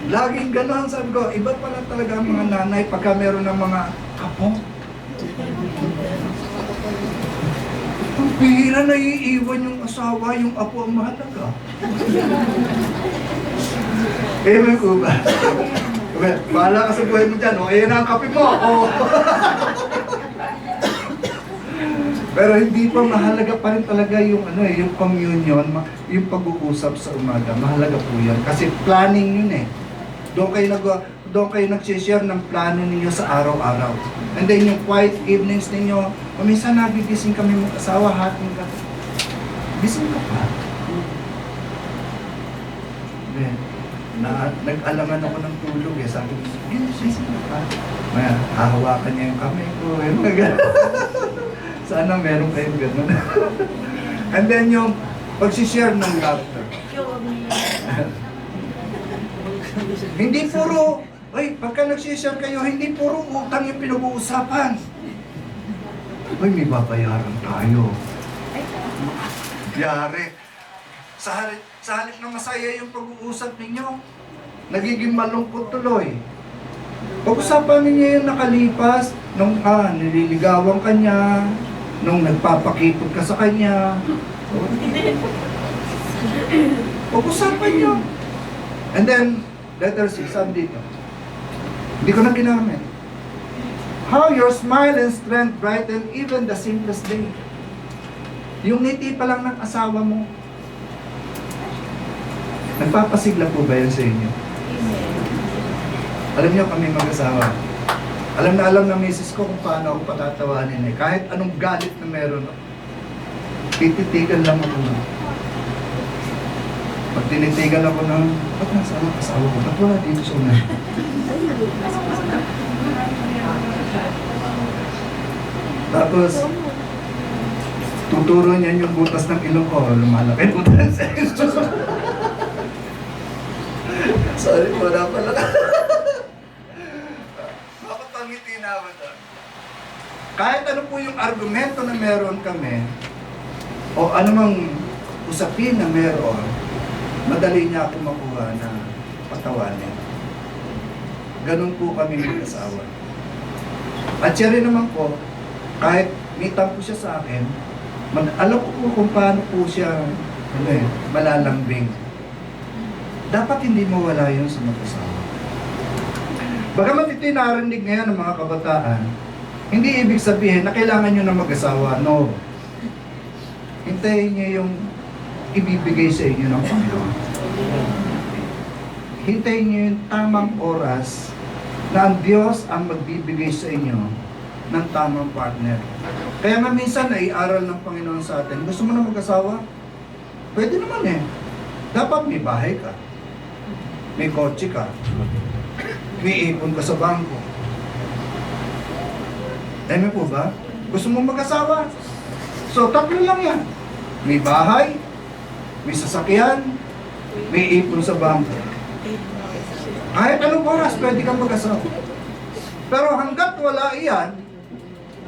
Laging gano'n, sabi ko, iba pala talaga ang mga nanay pagka meron ng mga apo. Ang pihira na iiwan yung asawa, yung apo ang mahalaga. Amen ko ba? Bahala ka sa buhay mo dyan, ayan na ang kape mo. Pero hindi pa mahalaga pa rin talaga yung yung communion, yung pag-uusap sa umaga. Mahalaga po yan kasi planning yun eh. Doon kayo nag-share ng plano ninyo sa araw-araw. And then yung quiet evenings ninyo, minsan nagigising kami mag-asawa, hating ka. Gising ka pa. Then, nag-alangan ako ng tulog eh. Sabi ko, gising ka pa. Maya, hahawakan niya yung kamay ko. Sana meron kayong gano'n. And then yung pag-share ng laughter. Hindi puro, pagka nag-share kayo, hindi puro utang yung pinag-uusapan. May babayaran tayo. Yari. Sa halip na masaya yung pag-uusap ninyo, nagiging malungkot tuloy. Pag-usapan ninyo yung nakalipas, nung nililigawan ka niya, nung nagpapakipot ka sa kanya. Pag-usapan nyo. And then, letter C, saan dito? Hindi ko na ginamit. How your smile and strength brighten even the simplest day. Yung ngiti pa lang ng asawa mo. Nagpapasigla po ba yan sa inyo? Alam niyo kami mag-asawa. Alam na misis ko kung paano ako patatawanin eh. Kahit anong galit na meron, tititigan lang ako na. Pag tinitigan ako ng, ba't nasaan ang asawa ko? Ba't wala dito sa una? Tapos, tuturo niyan yung butas ng ilong ko. Lumalaki yung butas sa ilong. Sorry po, na pala. Makapangiti na ako doon. Kahit ano po yung argumento na meron kami, o anumang usapin na meron, madali niya ako makuha na patawanin. Ganun po kami mag-asawa. At siya rin naman po, kahit may tampo siya sa akin, alam ko po kung paano po siya malalambing. Dapat hindi mawala yun sa mag-asawa. Bagamat ito'y narinig ngayon ng mga kabataan, hindi ibig sabihin na kailangan nyo na mag-asawa. No. Hintayin nyo yung ibibigay sa inyo ng Panginoon. Hintayin nyo yung tamang oras na ang Diyos ang magbibigay sa inyo ng tamang partner. Kaya nga minsan naiaral ng Panginoon sa atin, gusto mo na mag-asawa? Pwede naman eh. Dapat may bahay ka. May kotse ka. May ipon ka sa bangko. Amen po ba? Gusto mo mag-asawa? So, tatlo lang yan. May bahay, may sasakyan, may ipon sa bangko. Kahit anong oras, pwede kang mag-asawa. Pero hanggat wala iyan,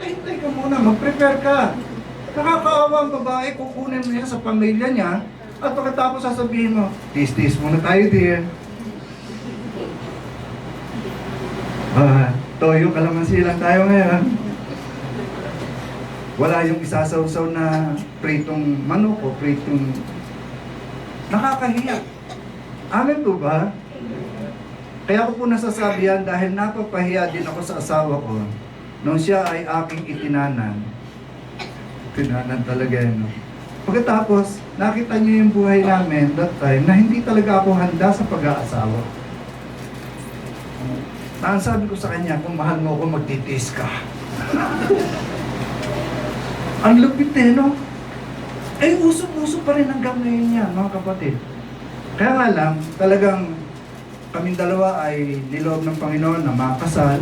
hintay ka muna, mag-prepare ka. Nakakaawa ang babae, kukunin mo yan sa pamilya niya, at pagkatapos sasabihin mo, tis-tis muna tayo, dear. Toyo, kalamansi lang tayo ngayon. Wala yung isasawsaw na pritong manok o pritong... Nakakahiya. Amen po ba? Kaya ko po nasasabihan dahil napapahiya din ako sa asawa ko nung siya ay aking itinanan. Tinanan talaga yun. Pagkatapos, nakita niyo yung buhay namin that time na hindi talaga ako handa sa pag-aasawa. Ang sabi ko sa kanya, kung mahal mo ako, magtitiis ka. Ang lupit no? Eh, uso-uso pa rin hanggang ngayon yan, mga kapatid. Kaya nga lang, talagang kaming dalawa ay niloob ng Panginoon na makasal.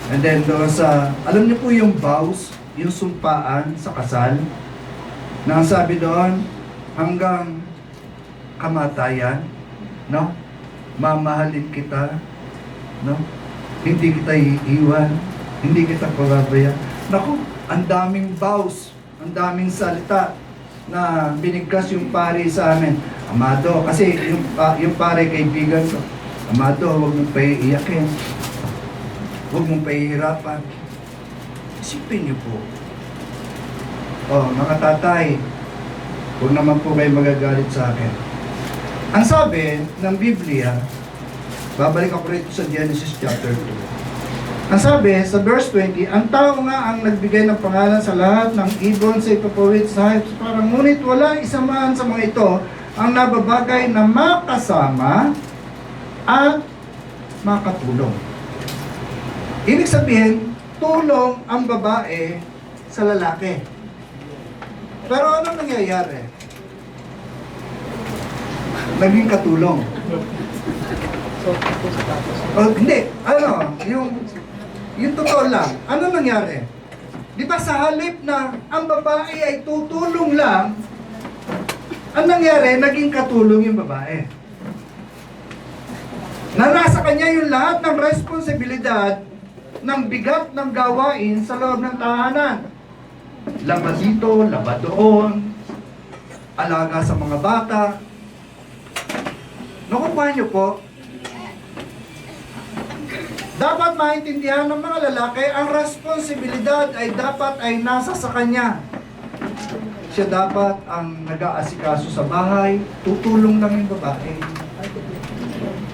And then doon sa, alam niyo po yung vows, yung sumpaan sa kasal, na ang sabi doon, hanggang kamatayan, no? Mamahalin kita, no? Hindi kita iiwan, hindi kita pababayaan. Naku, ang daming vows, ang daming salita na binigkas yung pare sa amin. Amado, kasi yung pare kaibigan ko, Amado, huwag mong paiiyakin. Huwag mong pahihirapan. Isipin niyo po. Oh, mga tatay, huwag naman po kayo magagalit sa akin. Ang sabi ng Biblia, babalik ako rito sa Genesis chapter 2. Ang sabi sa verse 20, ang tao nga ang nagbigay ng pangalan sa lahat ng ibon, sa ipapawid, sa hayop, sa parang ngunit wala isa man sa mga ito ang nababagay na makasama at makatulong. Ibig sabihin, tulong ang babae sa lalaki. Pero ano nangyayari? Naging katulong. Hindi, yung totoo lang, ano nangyari? Di ba sa halip na ang babae ay tutulong lang, ang nangyari, naging katulong yung babae. Na nasa kanya yung lahat ng responsibilidad ng bigat ng gawain sa loob ng tahanan. Laba dito, laba doon, alaga sa mga bata. Nakukuha niyo po, dapat maintindihan ng mga lalaki, ang responsibilidad ay dapat ay nasa sa kanya. Siya dapat ang nag-aasikaso sa bahay, tutulong lang yung babae.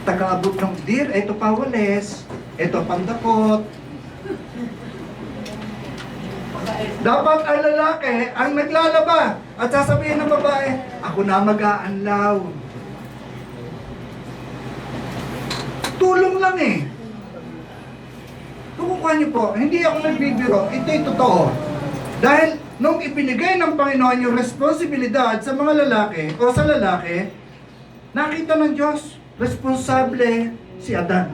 Taga-abot ng dir, ito pawalis, ito pandakot. Dapat ang lalaki ang naglalaba at sasabihin ng babae, ako na mag-aanlaw. Tulong lang eh. Tukukuha niyo po, hindi ako nagbibiro, ito'y totoo. Dahil nung ipinigay ng Panginoon yung responsibilidad sa mga lalaki o sa lalaki, nakita ng Diyos, responsable si Adan.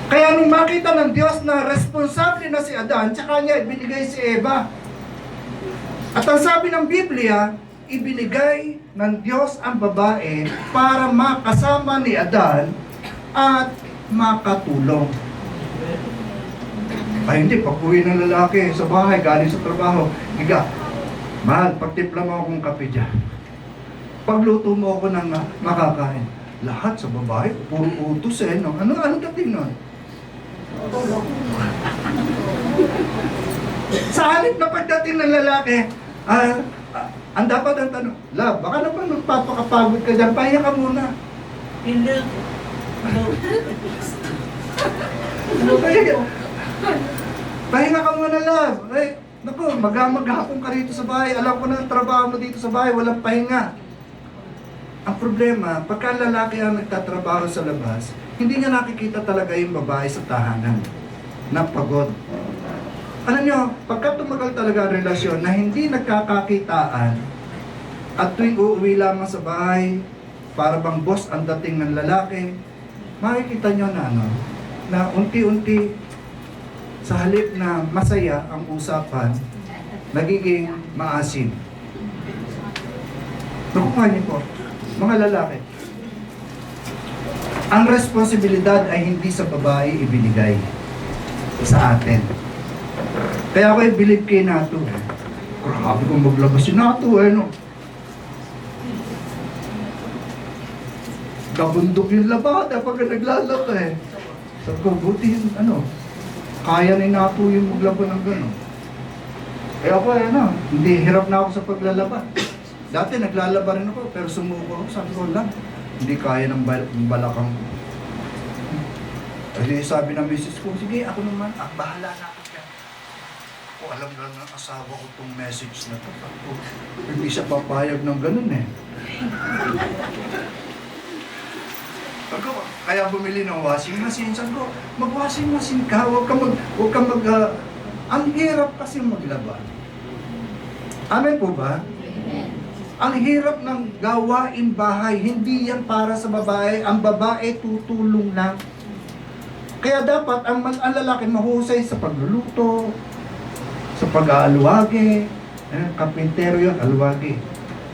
Kaya nung makita ng Diyos na responsable na si Adan, tsaka niya ibinigay si Eva. At ang sabi ng Biblia, ibinigay ng Diyos ang babae para makasama ni Adan at makatulong. Ay hindi, pag-uwi ng lalaki sa bahay, galing sa trabaho, higa, mahal, pagtimpla mo akong kape dyan. Pagluto mo ako ng makakain. Lahat sa babae, puro utos eh, no? Ano dating nun? Sa halip na pagdating ng lalaki, ang dapat ang tanong, love, baka naman magpapakapagod ka dyan, pahinga ka muna.
Hindi.
Pahinga ka muna, love. Eh, naku, maghapon ka rito sa bahay. Alam ko na ang trabaho mo dito sa bahay, walang pahinga. Ang problema, pagka lalaki ang nagtatrabaho sa labas, hindi niya nakikita talaga yung babae sa tahanan. Napagod. Alam niyo, pagka tumagal talaga ang relasyon na hindi nagkakakitaan at tuwing uuwi lamang sa bahay, para bang boss ang dating ng lalaki, makikita niyo na na unti-unti sa halip na masaya ang usapan, nagiging maasim. Nakuha niyo po, mga lalaki, ang responsibilidad ay hindi sa babae ibinigay sa atin. Kaya ako'y believe kay Nato. Grabe kong maglabas si Nato no? Kabundok yung labada pag naglalak Sabi ko, buti kaya ni Napo yung maglaban ng gano'n. Eh ako, hindi, hirap na ako sa paglalaba. Dati naglalaba rin ako, pero sumuko ako. Sabi ko lang, hindi kaya ng balakang ko. Kasi sabi ng misis ko, sige, ako naman, bahala na ako dyan. Ako, alam lang ng asawa ko itong message na to. Sabi ko, hindi siya papayag ng gano'n eh. Sabi ko, kaya bumili ng washing machine. Sabi ko, mag-washing machine ka, huwag kang ang hirap kasi maglaba. Amen po ba? Ang hirap ng gawain bahay, hindi yan para sa babae. Ang babae tutulong lang. Kaya dapat ang lalaki mahusay sa pagluluto, sa pag-aaluwage, kapintero yun, aluwage,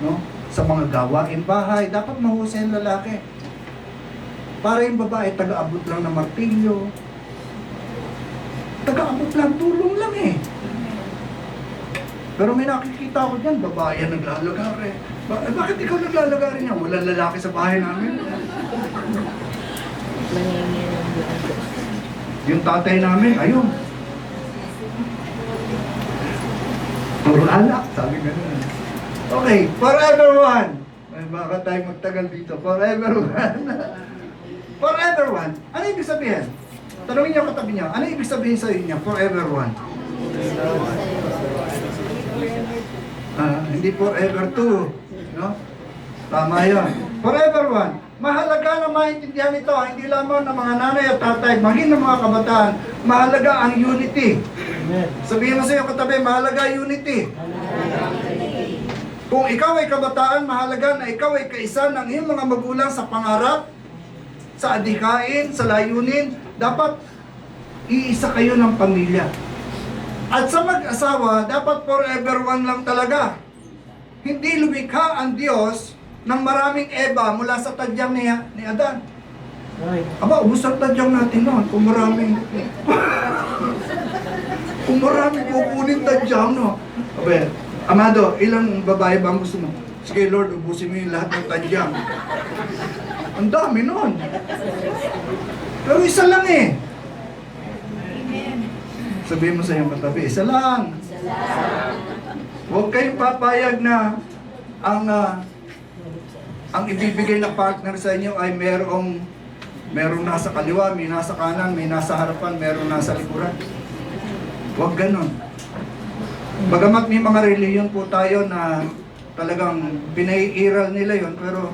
no? Sa mga gawain bahay, dapat mahusay ang lalaki. Para yung babae, taga-abot lang ng martilyo. Taga-abot lang, tulong lang eh. Pero may nakikita ko dyan, babae yan naglalagari. Bakit ikaw naglalagari niya? Walang lalaki sa bahay namin. Yung tatay namin, ayun. Puro anak, sabi gano'n. Okay, forever one. Ay, baka tayo magtagal dito. Forever one. Forever one. Ano ibig sabihin? Tanungin niyo katabi niya, ano ibig sabihin sa inyo? Forever one. Hindi forever two. No? Tama yun. Forever one. Mahalaga na maintindihan ito, hindi lamang ng mga nanay at tatay, maging ng mga kabataan, mahalaga ang unity. Sabihin mo sa iyo katabi, mahalaga unity. Kung ikaw ay kabataan, mahalaga na ikaw ay kaisa ng iyong mga magulang sa pangarap, sa adhikain, sa layunin, dapat iisa kayo ng pamilya. At sa mag-asawa, dapat forever one lang talaga. Hindi lumikha ang Diyos ng maraming Eva mula sa tadyang ni Adan. Aba, ubus ang tadyang natin noon. Kung maraming kukunin tadyang, no? Abe, Amado, ilang babae ba ang gusto mo? Sige Lord, ubusin mo yung lahat ng tadyang. Ang dami noon. Pero isa lang eh. Sabihin mo sa iyong katabi, isa lang. Huwag kayong papayag na ang ibibigay na partner sa inyo ay merong nasa kaliwa, may nasa kanan, may nasa harapan, merong nasa likuran. Huwag ganon. Bagamat may mga reliyon po tayo na talagang pinaiiral nila yon, pero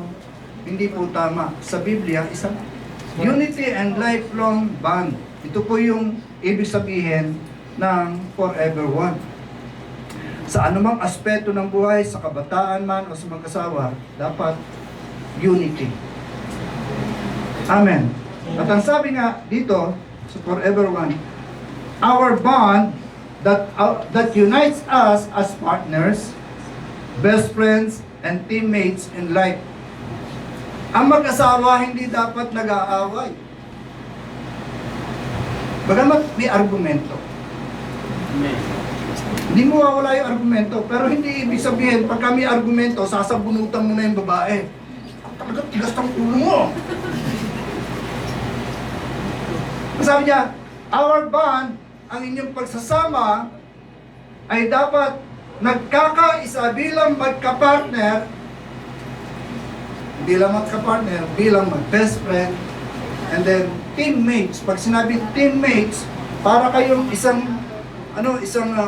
hindi po tama. Sa Biblia, isa unity and lifelong bond. Ito po yung ibig sabihin ng forever one. Sa anumang aspeto ng buhay, sa kabataan man o sa mag-asawa, dapat unity. Amen. At ang sabi nga dito, sa forever one, our bond that unites us as partners, best friends, and teammates in life. Ang mag-asawa hindi dapat nag-aaway. Bagamat may argumento. Hindi mo mawawala yung argumento, pero hindi ibig sabihin, pag may argumento, sasabunutan mo na yung babae. Talagang tigas ng ulo mo. Sabi niya, our bond, ang inyong pagsasama, ay dapat nagkakaisa bilang magka-partner, bilang magka-partner, bilang mag-best friend, and then teammates. Pag sinabi teammates, para kayong isang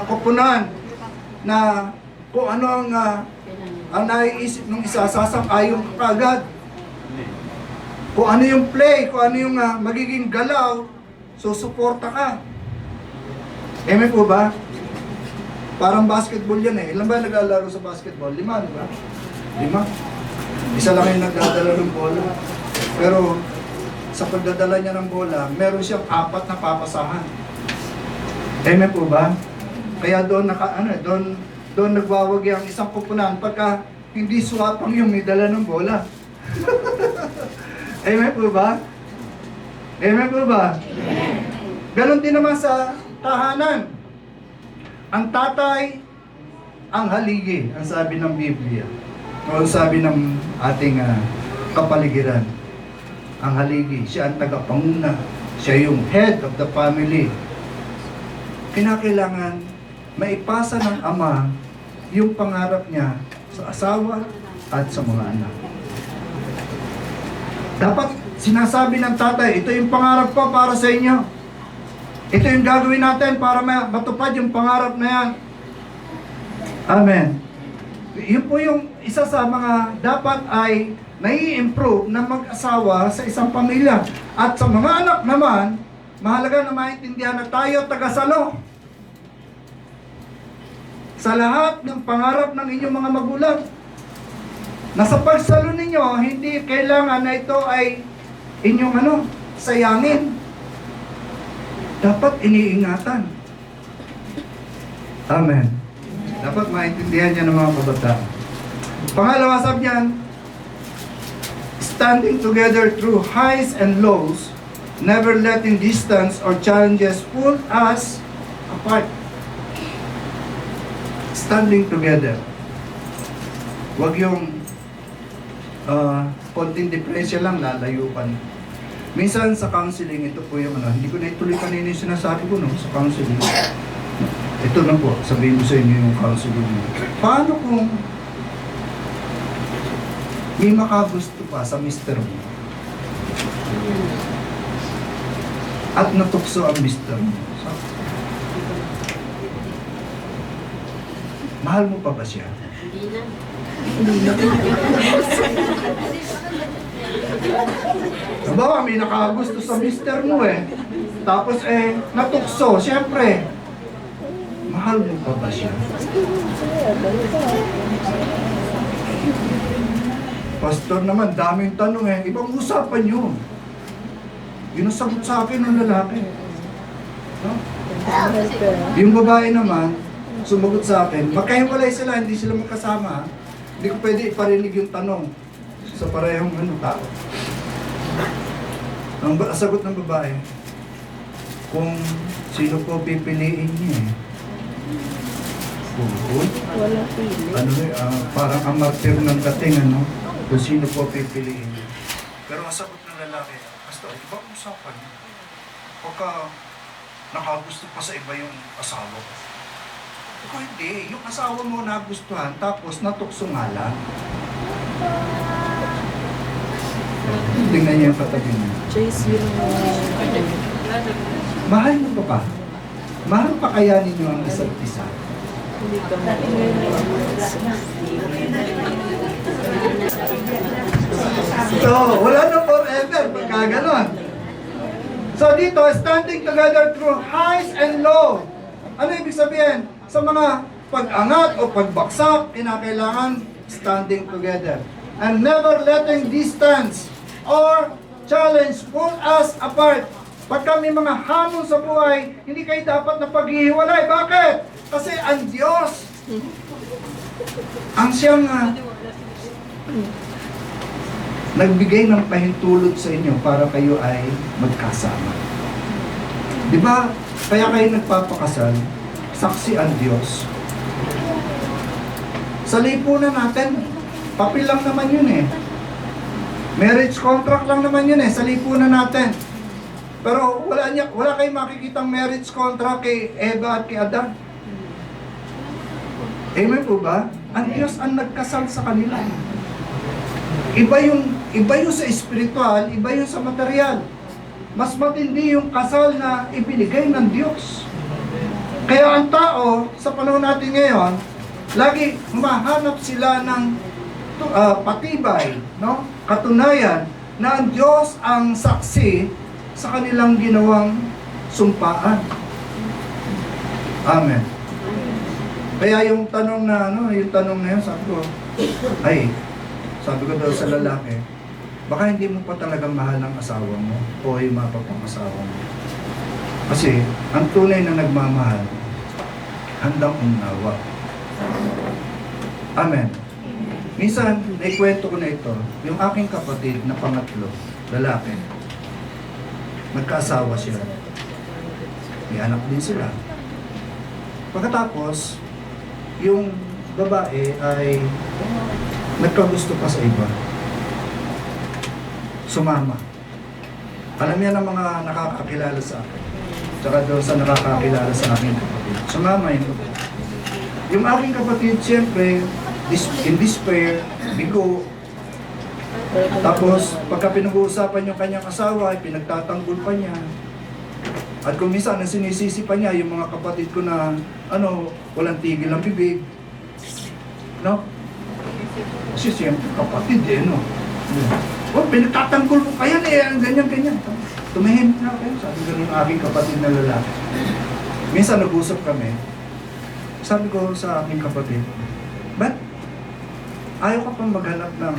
koponan na kung ano ang naiisip ng isa, sasang-ayon ka agad. Kung ano yung play, kung ano yung magiging galaw, susuporta ka. Amen po ba? Parang basketball yan eh. Ilan ba naglalaro sa basketball? 5, di ba? 5. Isa lang yung nagdadala ng bola. Pero sa pagdadala niya ng bola, meron siyang 4 na papasahan. Amen po ba? Kaya doon nagwawagi ang isang kupunan pagka hindi swapang yung may dala ng bola. Amen po ba? Amen po ba? Ganon din naman sa tahanan. Ang tatay, ang haligi, ang sabi ng Biblia. O sabi ng ating kapaligiran. Ang haligi, siya ang tagapanguna. Siya yung head of the family. Kinakailangan maipasa ng ama yung pangarap niya sa asawa at sa mga anak. Dapat sinasabi ng tatay, ito yung pangarap ko para sa inyo. Ito yung gagawin natin para matupad yung pangarap na yan. Amen. Yun po yung isa sa mga dapat ay nai-improve ng mag-asawa sa isang pamilya. At sa mga anak naman, mahalaga na maintindihan na tayo tagasalo sa lahat ng pangarap ng inyong mga magulang. Nasa pagsalo ninyo, hindi kailangan na ito ay inyong sayangin. Dapat iniingatan. Amen. Dapat maintindihan niya ng mga kabataan. Pangalawa, sabi niyan, standing together through highs and lows, never letting distance or challenges pull us apart. Standing together. Huwag yung konting depresya lang, lalayo pa. Minsan sa counseling, ito po yung hindi ko na ituloy kanina yung sinasabi ko sa counseling. Ito na po, sabihin ko sa inyo yung counseling. Paano kung may makagusto pa sa mister mo at natukso ang mister mo? Mahal mo pa ba siya? Sabawa, may nakagusto sa mister mo tapos natukso, syempre mahal mo pa ba siya? Pastor naman, daming tanong ibang usapan yun. Yun ang sagot sa akin ng lalaki. No? Yung babae naman sumagot sa akin, magkahiwalay sila, hindi sila magkasama. Hindi ko pwede iparinig yung tanong sa parehong tao. Ang sagot ng babae, kung sino po pipiliin niya
Wala pili.
parang ang martir ng dating, kung sino po pipiliin niya. Pero ang sagot ng lalaki, basta, ibang usapan. Pagka nakagusto pa sa iba yung asawa. Kung hindi, yung asawa mo nagustuhan, tapos natukso nga lang. Tingnan niya yung katabi niya.
Chase yung...
Mahal mo pa. Mahal pa kaya ninyo ang isa't isa?
Hindi ka
So, wala na forever pagka ganon. So dito, standing together through highs and lows. Ano ibig sabihin? Sa mga pag-angat o pagbaksak, kinakailangan standing together. And never letting distance or challenge pull us apart. Pagka may mga hamon sa buhay, hindi kayo dapat na paghihiwalay. Bakit? Kasi ang Diyos, ang siyang nagbigay ng pahintulot sa inyo para kayo ay magkasama. Di ba? Kaya kayo nagpapakasal, saksi ang Diyos. Sa lipunan natin, papel lang naman yun Marriage contract lang naman yun sa lipunan natin. Pero wala kayong makikitang marriage contract kay Eva at kay Adan. Amen po ba? Ang Diyos ang nagkasal sa kanila. Iba yung sa espiritual, iba yung sa material. Mas matindi yung kasal na ibinigay ng Diyos. Kaya ang tao, sa panahon natin ngayon, lagi humahanap sila ng patibay, katunayan na ang Diyos ang saksi sa kanilang ginawang sumpaan. Amen. Kaya yung tanong na yun, sabi ko daw sa lalaki, baka hindi mo pa talaga mahal ang asawa mo o yung mapapangasawa mo. Kasi ang tunay na nagmamahal, handang unawa. Amen. Minsan, naikwento ko na ito, yung aking kapatid na pangatlo, lalaki, nagkaasawa siya. May anak din sila. Pagkatapos, yung babae ay nagkagusto pa sa iba. Sumama. Alam yan ang mga nakakakilala sa akin. Tsaka doon sa nakakakilala sa akin kapatid. Sumama yun. Yung aking kapatid, siyempre, in despair, bigo. Tapos, pagka pinag-uusapan yung kanyang asawa, pinagtatanggol pa niya. At kung minsan, sinisisi pa niya yung mga kapatid ko na, walang tigil ang bibig. No? Kasi siyempre, kapatid no? Pinagtatanggol mo pa yan ganyan. Tumahimik na kayo. Sabi ganun ang aking kapatid na lalaki. Minsan nag-usap kami. Sabi ko sa aking kapatid, ba't ayaw ka pang maghanap ng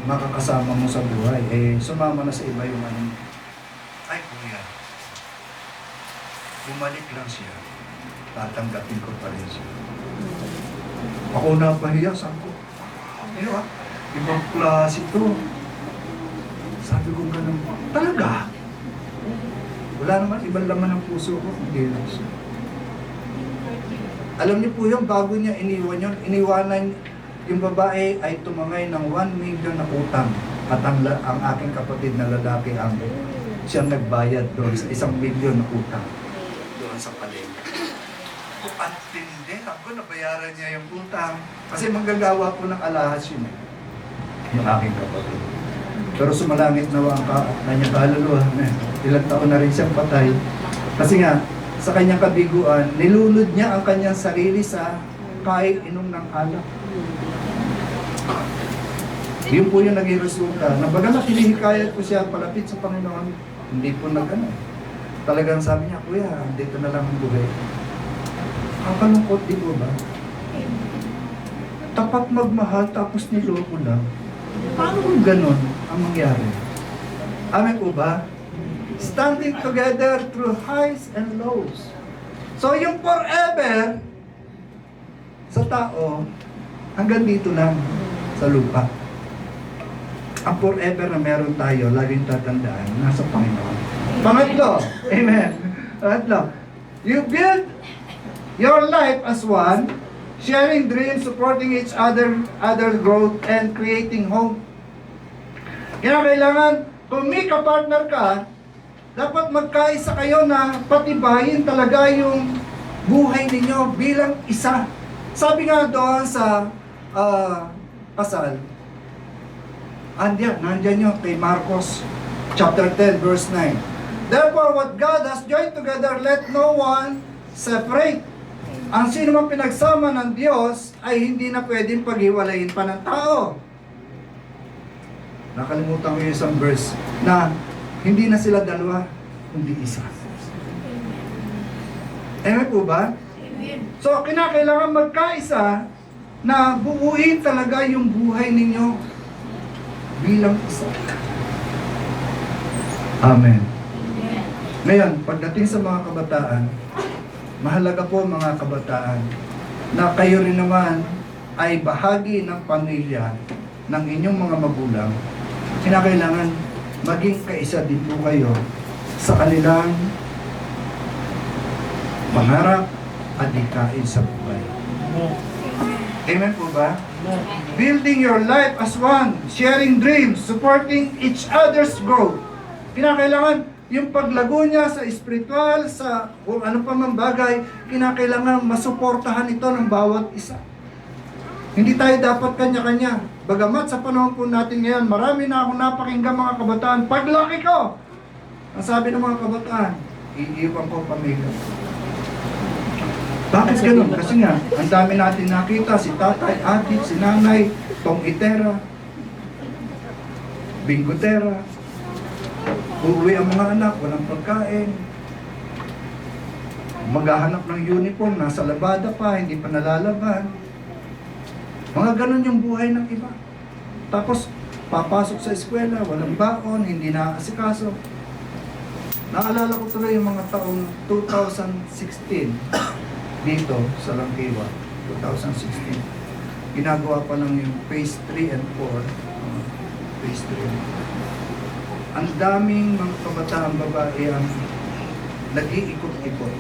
makakasama mo sa buhay? Sumama na sa iba yung Ay, kuya. Bumalik lang siya. Tatanggapin ko pa rin siya. Ako napahiya, sabi ko. Ibang klase ito. Sabi ko ganun. Talaga? Wala naman, ibang laman ng puso ko. Hindi lang siya. Alam niyo po yung bago niya iniwanan yung babae ay tumangay ng 1 million na utang. At ang aking kapatid na lalaki ang siyang nagbayad doon sa 1 million na utang. Doon sa palengke. Ang tindi. Ako nabayaran niya yung utang. Kasi manggagawa po ng alahas yun. Yung aking kapatid. Pero sumalangit na ang kanyang kaluluwa. Ilang taon na rin siyang patay. Kasi nga, sa kanyang kabiguan, nilulod niya ang kanyang sarili sa inom ng alak. Yun po yung naging resulta. Nabagamat hinihikayat ko siya palapit sa Panginoon, hindi po talagang sabi niya, kuya, dito na lang ang buhay. Ang kalungkot, di po ba? Tapat magmahal tapos niloko lang. Paano kung ganon ang mangyari? Amen po ba? Standing together through highs and lows. So yung forever sa tao, hanggang dito lang sa lupa. Ang forever na meron tayo, laging tatandaan, nasa Panginoon. Pangatlo, amen. Pangatlo, you build your life as one, sharing dreams, supporting each other's growth, and creating hope. Kaya kailangan, kung may kapartner ka, dapat magkaisa kayo na patibayin talaga yung buhay ninyo bilang isa. Sabi nga doon sa kasal, nandyan yun kay Marcos chapter 10 verse 9. Therefore, what God has joined together, let no one separate. Ang sino mang pinagsama ng Diyos ay hindi na pwedeng paghiwalayin pa ng tao. Nakalimutan ko yung isang verse na hindi na sila dalawa, kundi isa. Amen po ba? So, kinakailangan magkaisa na buuin talaga yung buhay ninyo bilang isa. Amen. Ngayon, pagdating sa mga kabataan, mahalaga po mga kabataan na kayo rin naman ay bahagi ng pamilya ng inyong mga magulang. Kinakailangan maging kaisa din po kayo sa kanilang pangarap at dikain sa buhay. Amen po ba? Building your life as one, sharing dreams, supporting each other's growth. Kinakailangan yung paglago niya sa espiritual, sa kung ano pa man bagay, kinakailangan masuportahan ito ng bawat isa. Hindi tayo dapat kanya-kanya. Bagamat sa panahon po natin ngayon, marami na akong napakinggan mga kabataan. Paglaki ko, ang sabi ng mga kabataan, iiwan ko pamilya. Bakit ganun? Kasi nga, ang dami natin nakita, si tatay, ate, si nanay, tong itera, bingotera, uuwi ang mga anak, walang pagkain, maghahanap ng uniform, nasa labada pa, hindi pa nalalaban. Mga ganun yung buhay ng iba. Tapos, papasok sa eskwela, walang baon, hindi naaasikaso. Naalala ko tuloy yung mga taong 2016 dito sa Langkiwa, 2016. Ginagawa pa lang yung phase 3 and 4. Phase 3. Ang daming mga kabataang babae ang nag-iikot-ikot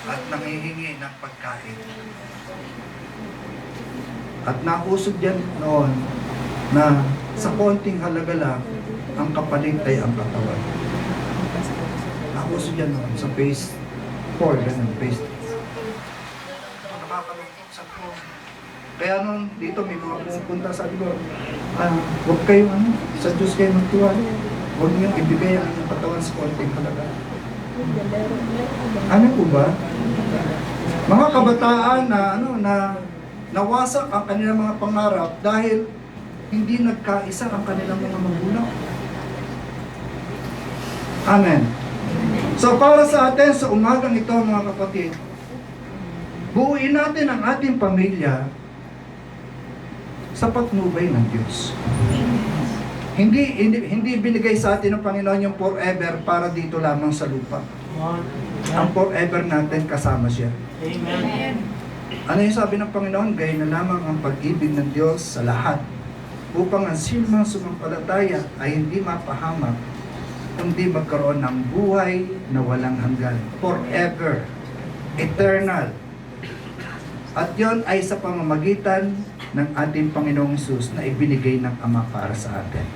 at nangihingi ng pagkain. At nausog yan noon na Sa konting halaga lang, ang kapalit ay ang katawan. Tapos yan sa phase 4, ganun, phase 3. Nakakalungkot sa ko. Kaya nung dito may mga pumupunta sa ko, huwag kayo sa Diyos kayo magtiwala. Huwag niyong ibigay ang inyong katawan sa konting halaga. Ano po ba? Mga kabataan na nawasak ang kanilang mga pangarap dahil hindi nagkaisa ang kanilang mga magulang. Amen. So para sa atin sa umagang ito mga kapatid, buuin natin ang ating pamilya sa patnubay ng Diyos. Hindi binigay sa atin ng Panginoon yung forever para dito lamang sa lupa. Ang forever natin kasama siya.
Amen.
Ano yung sabi ng Panginoon? Gaya na lamang ang pag-ibig ng Diyos sa lahat upang ang sinumang sumampalataya ay hindi mapahamak kundi magkaroon ng buhay na walang hanggan. Forever. Eternal. At yon ay sa pamamagitan ng ating Panginoong Hesus na ibinigay ng Ama para sa atin.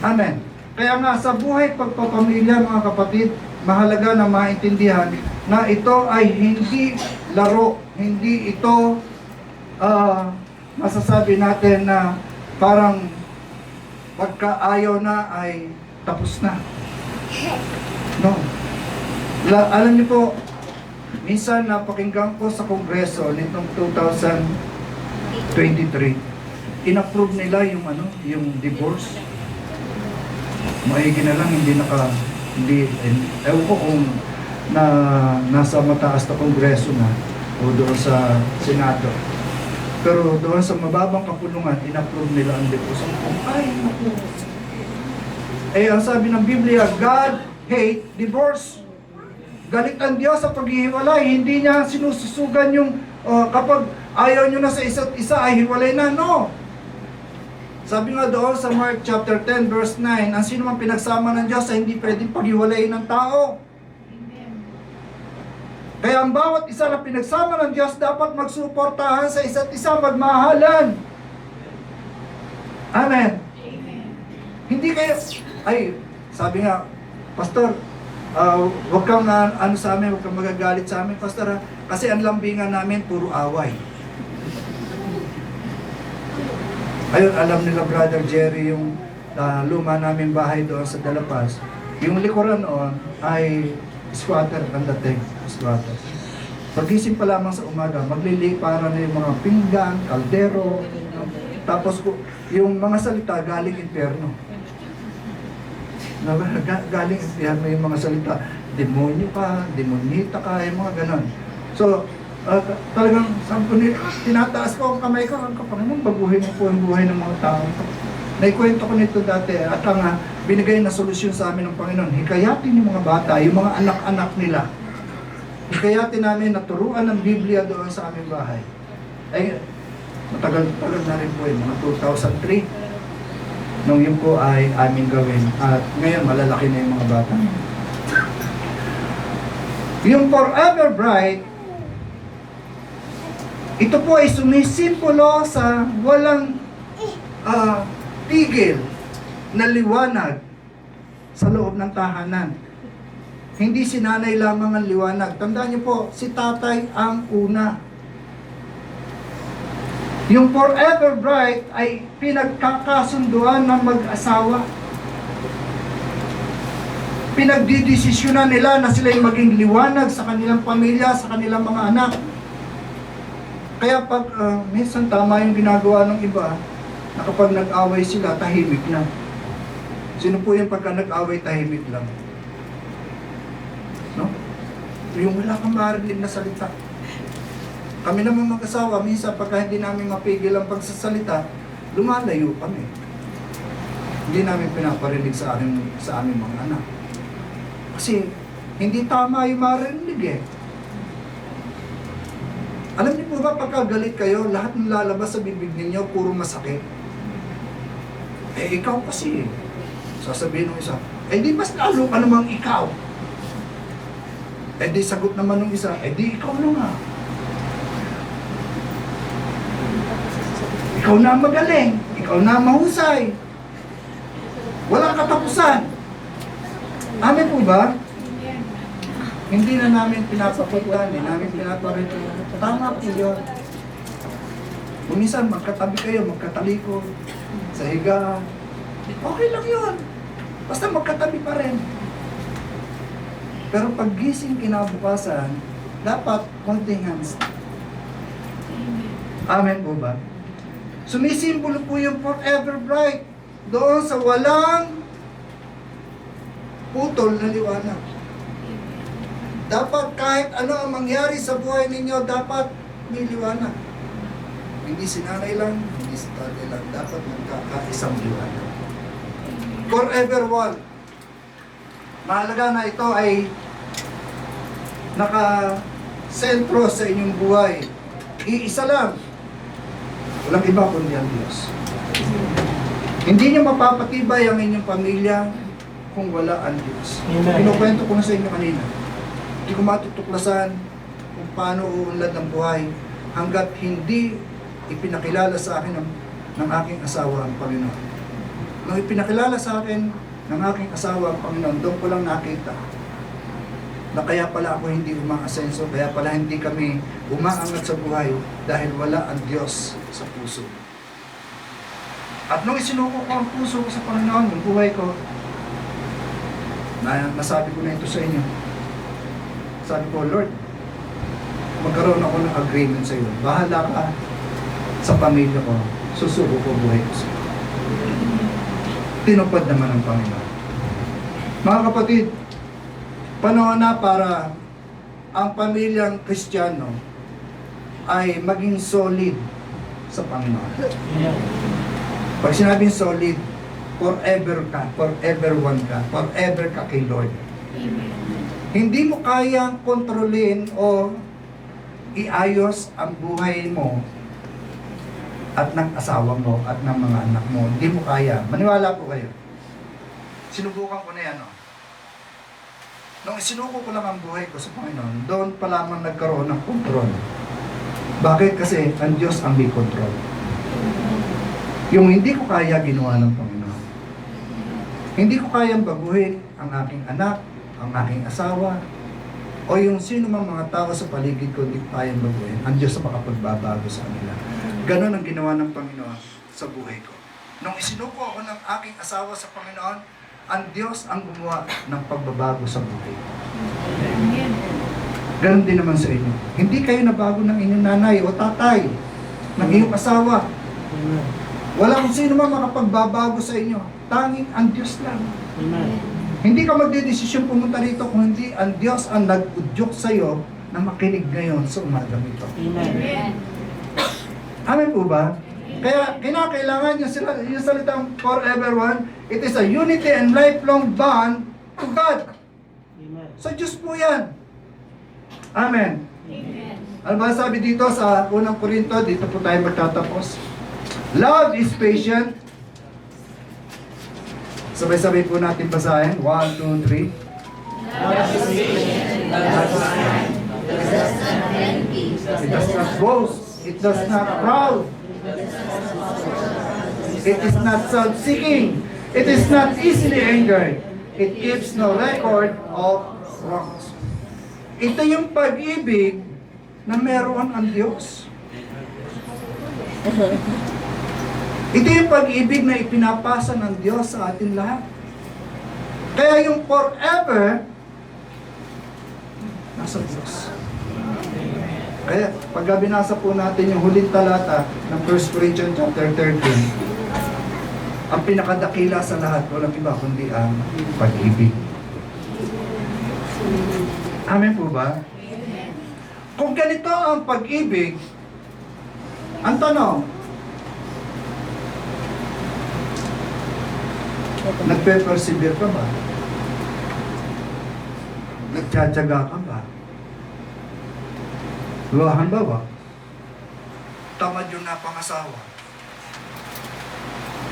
Amen. Kaya nga sa buhay pagpapamilya mga kapatid, mahalaga na maintindihan na ito ay hindi laro, hindi ito masasabi natin na parang pagkaayaw na ay tapos na. No. Alam niyo po, minsan napakinggan ko sa Kongreso nitong 2023, in-approve nila yung divorce. Maigi na lang, ewan ko kung nasa mataas na Kongreso na o doon sa Senado. Pero doon sa mababang kapulungan, in-approve nila ang divorce. Ay, naku. Ang sabi ng Biblia, God hate divorce. Galit ang Diyos sa paghihiwalay. Hindi niya sinususugan yung kapag ayaw nyo na sa isa't isa ay hiwalay na. No. Sabi nga doon sa Mark chapter 10 verse 9, ang sino man pinagsama ng Diyos ay hindi pwedeng paghiwalayin ng tao. Kaya ang bawat isa na pinagsama ng Diyos dapat magsuportahan sa isa't isa, magmahalan. Amen. Hindi kayo, sabi nga, Pastor, wag kang sa amin, wag kang magagalit sa amin, Pastor, kasi ang lambingan namin puro away. Ayun, alam nila Brother Jerry yung luma namin bahay doon sa Dalapas. Yung likuran noon ay squatter ang dating, squatter. Pagising pa lamang sa umaga, magliliparan na yung mga pinggan, kaldero, tapos yung mga salita galing impyerno. Galing impyerno yung mga salita, demonyo ka, demonita ka, yung mga ganon. So, talagang sabi ko tinataas ko ang kamay ko, ang Panginoon, baguhin mo po ang buhay ng mga tao. Naikwento ko nito dati at ang binigay na solusyon sa amin ng Panginoon, hikayatin yung mga bata, yung mga anak-anak nila. Hikayatin namin na turuan ng Biblia doon sa aming bahay. Ay, matagal-tagal na rin po yun, mga 2003. Nung yun po ay aming gawin. At ngayon, malalaki na yung mga bata. Yung Forever Bright, ito po ay sumisimbolo sa walang tigil na liwanag sa loob ng tahanan. Hindi si nanay lamang ang liwanag. Tandaan niyo po, si tatay ang una. Yung Forever Bright ay pinagkakasunduan ng mag-asawa. Pinagdidesisyonan nila na sila'y maging liwanag sa kanilang pamilya, sa kanilang mga anak. Kaya pag minsan tama yung ginagawa ng iba, na kapag nag-away sila, tahimik na. Sino po yung pagka nag-away, tahimik lang? No? Yung wala kang marinig na salita. Kami naman mag-asawa, minsan pagka hindi namin mapigil ang pagsasalita, lumalayo kami. Hindi namin pinaparinig sa aming mga anak. Kasi hindi tama yung marinig eh. Alam niyo po ba, pagka galit kayo, lahat ng lalabas sa bibig ninyo, puro masakit. Ikaw kasi, sasabihin ng isa, di mas lalo ka namang ikaw. Di sagot naman ng isa, di ikaw na nga. Ikaw na magaling, ikaw na mahusay. Walang katapusan. Amen po ba? Hindi na namin pinapakita, hindi namin pinaparito. Tama po yun. Kung minsan magkatabi kayo, magkatalikod, sa higa, okay lang yun. Basta magkatabi pa rin. Pero pag gising kinabukasan, dapat holding hands. Amen po ba? Sumisimbolo po yung forever bright doon sa walang putol na liwanag. Dapat kahit ano ang mangyari sa buhay ninyo, dapat may liwanag. Hindi si nanay lang, hindi si tatay lang. Dapat magkakaisang liwanag. Forever one. Mahalaga na ito ay naka-sentro sa inyong buhay. Iisa lang. Walang iba kundi ang Diyos. Hindi nyo mapapatibay ang inyong pamilya kung wala ang Diyos. Kinukwento ko na sa inyo kanina. Hindi ko matutuklasan kung paano uunlad ang buhay hanggat hindi ipinakilala sa akin ng aking asawa ang Panginoon. Nung ipinakilala sa akin ng aking asawa ang Panginoon, doon ko lang nakita na kaya pala ako hindi umaasenso, kaya pala hindi kami umaangat sa buhay dahil wala ang Diyos sa puso. At nung isinuko ko ang puso ko sa Panginoon, yung buhay ko, nasabi ko na ito sa inyo. Sabi ko, Lord, magkaroon ako ng agreement sa iyo. Bahala ka sa pamilya ko. Susuko ko buhay ko sa iyo. Tinupad naman ang Panginoon. Mga kapatid, panahon na para ang pamilyang Kristiyano ay maging solid sa Panginoon. Pag sinabing solid, forever ka, forever one ka, forever ka kay Lord. Hindi mo kayang kontrolin o iayos ang buhay mo at ng asawa mo at ng mga anak mo. Hindi mo kaya. Maniwala po kayo. Sinubukan ko na yan. Nung isinuko ko lang ang buhay ko sa Panginoon, doon pa lamang nagkaroon ng kontrol. Bakit? Kasi ang Diyos ang may kontrol. Yung hindi ko kaya, ginawa ng Panginoon. Hindi ko kayang baguhin ang aking anak, ang aking asawa, o yung sino mang mga tao sa paligid ko, hindi ko kayang baguhin. Ang Diyos ang makapagbabago sa kanila. Ganon ang ginawa ng Panginoon sa buhay ko. Nung isinuko ako ng aking asawa sa Panginoon, ang Diyos ang gumawa ng pagbabago sa buhay ko. Ganon din naman sa inyo. Hindi kayo nabago ng inyong nanay o tatay, ng iyong asawa. Wala kung sino man makapagbabago sa inyo. Tanging ang Diyos lang. Hindi ka magdedesisyon pumunta rito kung hindi ang Diyos ang nag-udyok sa iyo na makinig ngayon sa umagang ito. Amen po ba? Kaya kinakailangan yung salitang forever one, it is a unity and lifelong bond to God. Sa Diyos po yan. Amen. Ano ba sabi dito sa unang Korinto? Dito po tayo magtatapos. Love is patient. Sabay-sabay po natin basahin. 1, 2, 3.
Love is patient, love is kind, does not envy,
It does not boast. It does not proud. It is not self-seeking. It is not easily angered. It keeps no record of wrongs. Ito yung pag-ibig na meron ang Diyos. Ito yung pag-ibig na ipinapasa ng Diyos sa atin lahat. Kaya yung forever, nasa Diyos. Kaya pag binasa po natin yung huling talata ng 1 Corinthians chapter 13, ang pinakadakila sa lahat, walang iba kundi ang pag-ibig. Amen po ba? Kung ganito ang pag-ibig, ang tanong, nagpe-persevere ka ba? Nagtsatsaga ka ba? Halimbawa, tamad yung napangasawa.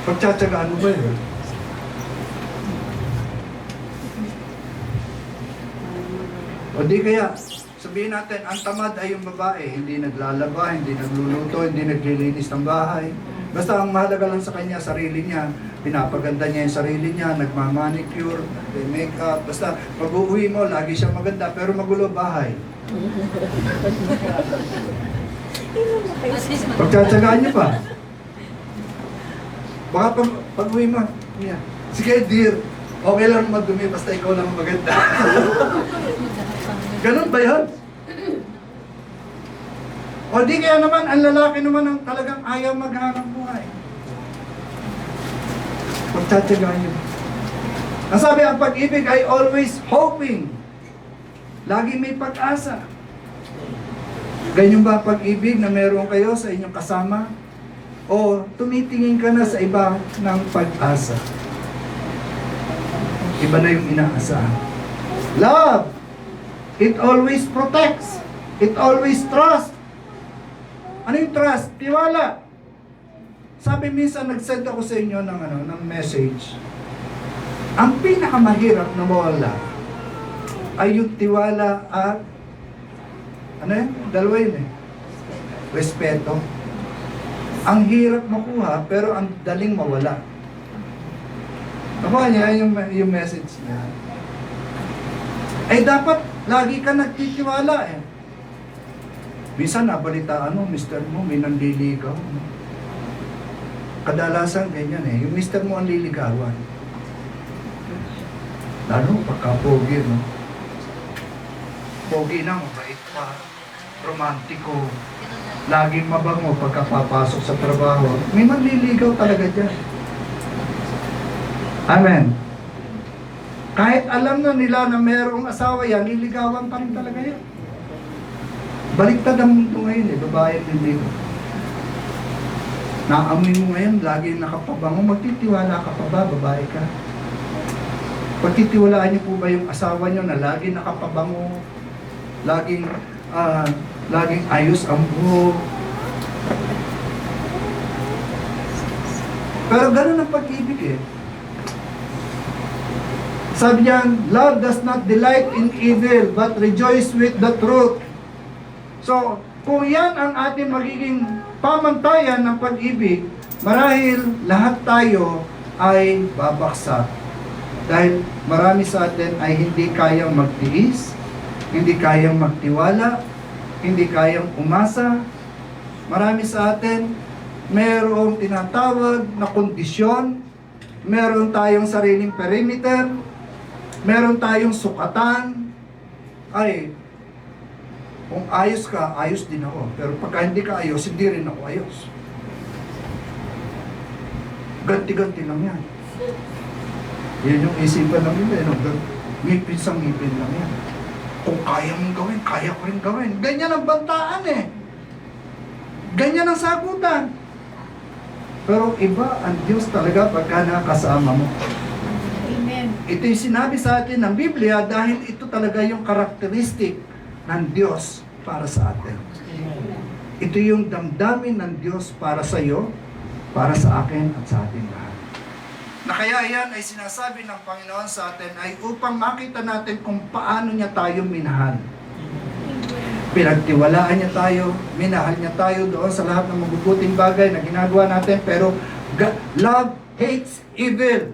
Pagtsatsagaan mo ba yun? O di kaya, sabihin natin, ang tamad ay yung babae, hindi naglalaba, hindi nagluluto, hindi naglilinis ng bahay. Basta ang mahalaga lang sa kanya, sarili niya. Pinapaganda niya yung sarili niya, nagmamanicure, make-up. Basta pag-uwi mo, lagi siya maganda, pero magulo bahay. Pagtsatsagaan niyo pa. Baka pag-uwi mo, yeah. Sige dear, okay lang madumi, basta ikaw lang maganda. Ganun ba yun? O di kaya naman, ang lalaki naman ang talagang ayaw maghanap buhay. Pagtsatsagaan niyo. Ang sabi, ang pag-ibig ay always hoping. Lagi may pag-asa. Ganyan ba pag-ibig na meron kayo sa inyong kasama? O tumitingin ka na sa iba ng pag-asa? Iba na yung inaasahan. Love, it always protects. It always trusts. Ano yung trust? Tiwala. Sabi minsan, nag-send ako sa inyo ng message. Ang pinakamahirap na mawala ay yung tiwala at ano yun? Dalawa yun eh. Respeto. Ang hirap makuha, pero ang daling mawala. Nakuha niya yung message niya. Ay dapat lagi ka nagtitiwala eh. Minsan nabalitaan mo, mister mo, may nanliligaw. Kadalasan ganyan eh. Yung mister mo ang liligawan. Lalo pagka-pogi, no? Pogi na, mabait pa. Romantiko. Laging mabango pagkapapasok sa trabaho. May manliligaw talaga dyan. Amen. Kahit alam na nila na mayroong asawa yan, liligawan pa rin talaga yan. Baliktad ang mundo ngayon eh, babae at hindi. Naamoy mo ngayon, laging nakapabango, magtitiwala ka pa ba, babae ka? Pagtitiwalaan niyo po ba yung asawa niyo na laging nakapabango, laging ayos ang buhok? Pero ganun ang pag-ibig eh. Sabi niyan, love does not delight in evil, but rejoice with the truth. So, kung yan ang ating magiging pamantayan ng pag-ibig, marahil lahat tayo ay babaksak. Dahil marami sa atin ay hindi kayang magtiis, hindi kayang magtiwala, hindi kayang umasa. Marami sa atin, mayroong tinatawag na kondisyon, meron tayong sariling perimeter, meron tayong sukatan. Ay, kung ayos ka, ayos din ako. Pero pagka hindi ka ayos, hindi rin ako ayos. Ganti-ganti lang yan. Yan yung isipan ng iba. Ngipin sa ngipin lang yan. Kung kaya mong gawin, kaya ko rin gawin. Ganyan ang bantaan eh. Ganyan ang sagutan. Pero iba ang Diyos talaga pagka nakasama mo.
Amen.
Ito yung sinabi sa atin ng Biblia dahil ito talaga yung karakteristik ng Diyos para sa atin. Ito yung damdamin ng Diyos para sa iyo, para sa akin at sa ating lahat. Na kaya yan ay sinasabi ng Panginoon sa atin ay upang makita natin kung paano niya tayo minahal. Pinagtiwalaan niya tayo, minahal niya tayo doon sa lahat ng mabubuting bagay na ginagawa natin, pero love hates evil.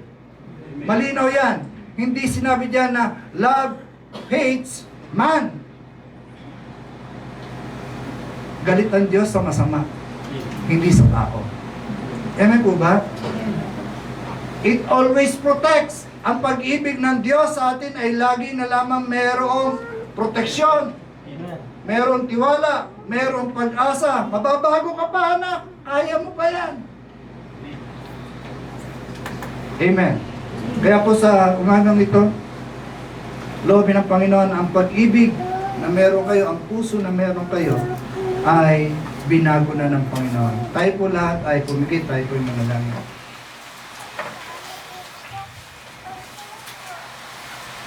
Malinaw yan. Hindi sinabi diyan na love hates man. Galit ang Diyos sa masama, hindi sa tao. Amen po ba? It always protects. Ang pag-ibig ng Diyos sa atin ay lagi na lamang mayroong proteksyon. Mayroong tiwala, mayroong pag-asa. Mababago ka pa, anak. Kaya mo pa yan. Amen. Kaya po sa umagang ito, loobin ng Panginoon ang pag-ibig na meron kayo, ang puso na meron kayo, ay binago na ng Panginoon. Tayo po lahat ay pumikit, tayo po yung manalangin.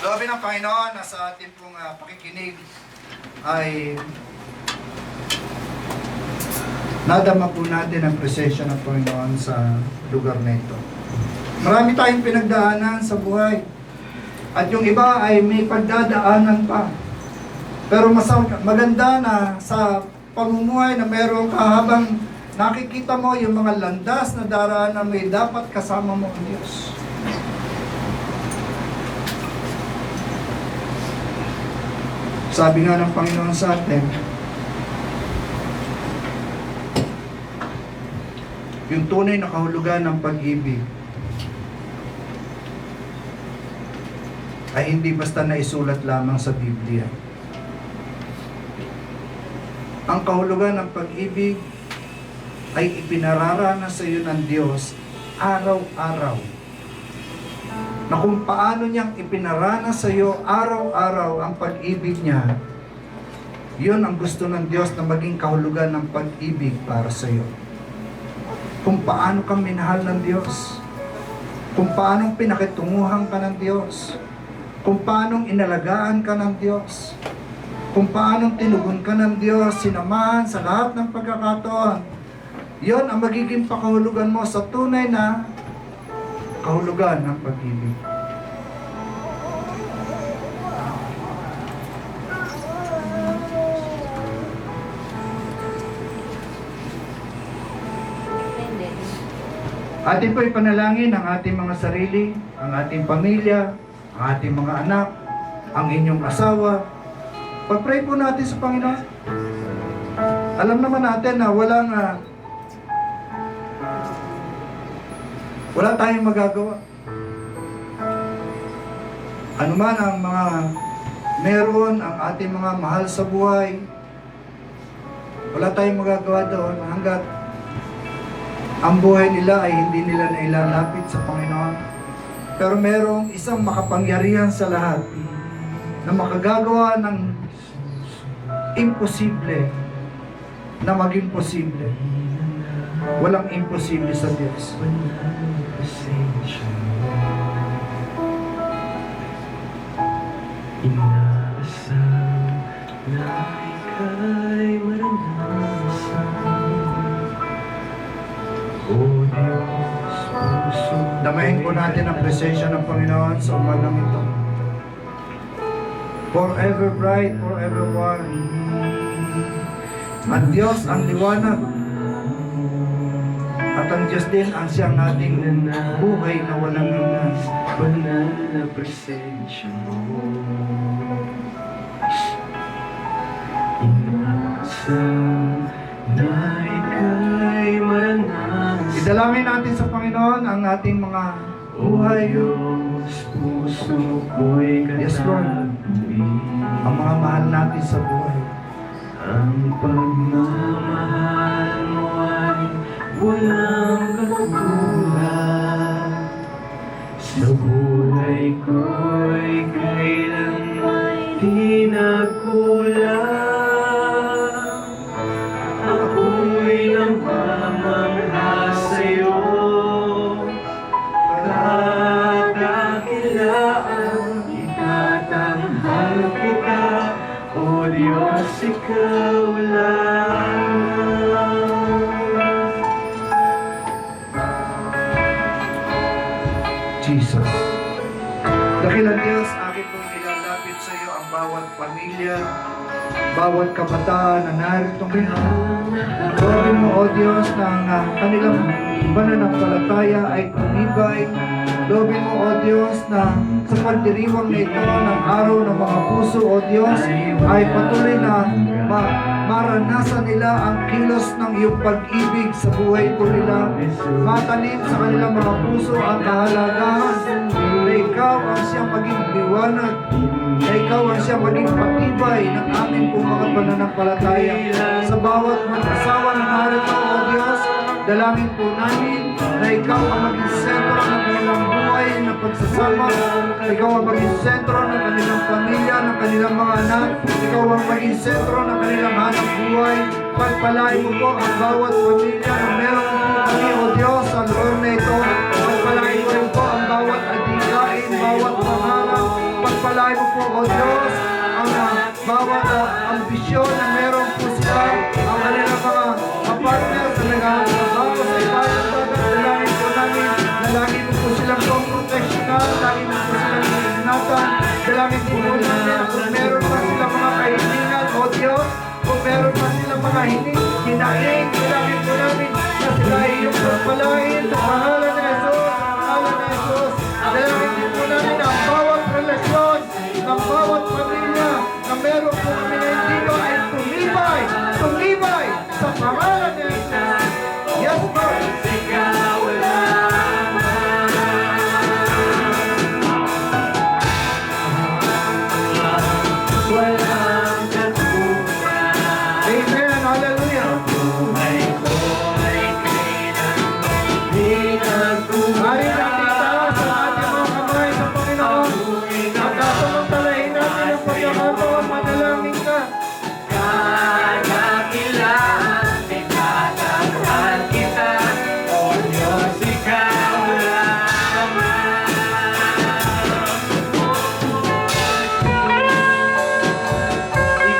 Loobin ng Panginoon na sa ating pong pakikinig ay nadama po natin ang presensya ng Panginoon sa lugar na ito. Marami tayong pinagdaanan sa buhay at yung iba ay may pagdadaanan pa. Pero maganda na sa pamumuhay na mayroong kahabang nakikita mo yung mga landas na daraanan may dapat kasama mo ang Diyos. Sabi nga ng Panginoon sa atin, yung tunay na kahulugan ng pag-ibig ay hindi basta naisulat lamang sa Biblia. Ang kahulugan ng pag-ibig ay ipinararana sa iyo ng Diyos araw-araw. Na kung paano niyang ipinarana sa iyo araw-araw ang pag-ibig niya, yun ang gusto ng Diyos na maging kahulugan ng pag-ibig para sa iyo. Kung paano kang minahal ng Diyos, kung paano pinakitunguhan ka ng Diyos, kung paano inalagaan ka ng Diyos, kung paano tinugon ka ng Diyos, sinamahan sa lahat ng pagkakataon, yon ang magiging pakahulugan mo sa tunay na kahulugan ng pag-ibig. Atin po ipanalangin ang ating mga sarili, ang ating pamilya, ang ating mga anak, ang inyong asawa. Pag-pray po natin sa Panginoon. Alam naman natin na wala tayong magagawa. Ano man ang mga meron ang ating mga mahal sa buhay, wala tayong magagawa doon hanggat ang buhay nila ay hindi nila nailalapit sa Panginoon. Pero merong isang makapangyarihan sa lahat na makagagawa ng imposible na maging posible. Walang imposible sa Diyos.
Inaasam na ika'y maranasan. O Diyos, puso
Damayin po natin ang presensya ng Panginoon sa umagang ito. Forever bright, forever one. Ang Diyos ang liwanag. At ang Diyos din ang siyang ating buhay na walang hanggan.
banal na presensya mo. Inaasam na ika'y maranasan.
Idalangin natin sa Panginoon ang ating mga buhay,
Diyos, puso ko'y
Yes, Lord.
katabi.
ang mga mahal natin sa buhay.
Ang pagmamahal mo ay walang katulad. Sa buhay ko'y kailanman di nagkulang. Ako'y namamangha sa'yo. Kadakilaan, itatanghal kita. O Diyos, ikaw lang.
Jesus. Dakilang Diyos, akin pong nilalapit sa iyo ang bawat pamilya, bawat kabataan na narito ngayon. Gawin mo, O Diyos, na ang kanilang pananampalataya ay tumibay. Lobin mo, O Diyos, na sa pagdiriwang na ito ng araw ng mga puso, O Diyos, ay patuloy na maranasan nila ang kilos ng iyong pag-ibig sa buhay po nila. Matalim sa kanilang mga puso ang kahalagahan na ikaw ang siyang maging liwanag, na ikaw ang siyang maging patibay ng aming pong mga pananampalataya. Sa bawat mag-asawa na narito, O Diyos, dalangin po namin na ikaw ang maging sentro ng kanilang buhay na pagsasama, ikaw ang maging sentro ng kanilang pamilya, ng kanilang mga anak, ikaw ang maging sentro ng kanilang hanap buhay. Pagpalain mo po ang bawat pamilya na meron po kami, O Diyos, sa lugar na ito. Pagpalain mo rin po ang bawat adikain, bawat pangarap. Pagpalain mo po, O Diyos, ang bawat ambisyon na meron po sila, ang kanilang mga partner na naghahanap sa ibayan dagat. Dalangin po namin, dalangin mo po silang professional, dalangin mo po silang ingatan, dalangin po namin kung meron pa silang mga kahilingan, O Diyos, kung meron pa silang mga hinaing, dalangin po namin iyong pagpalain sa pangalan ni Jesus, sa pangalan ni Jesus. Dalangin din po namin ang bawat relasyon, ng bawat pamilya na meron po kami na dito ay tumibay, tumibay sa pangalan ni Jesus. Yes, Lord. Amen. Hallelujah. Maring nakita sa ating mga kamay sa Panginoon. At sasamantalahin natin ang pagkakataon, manalangin ka.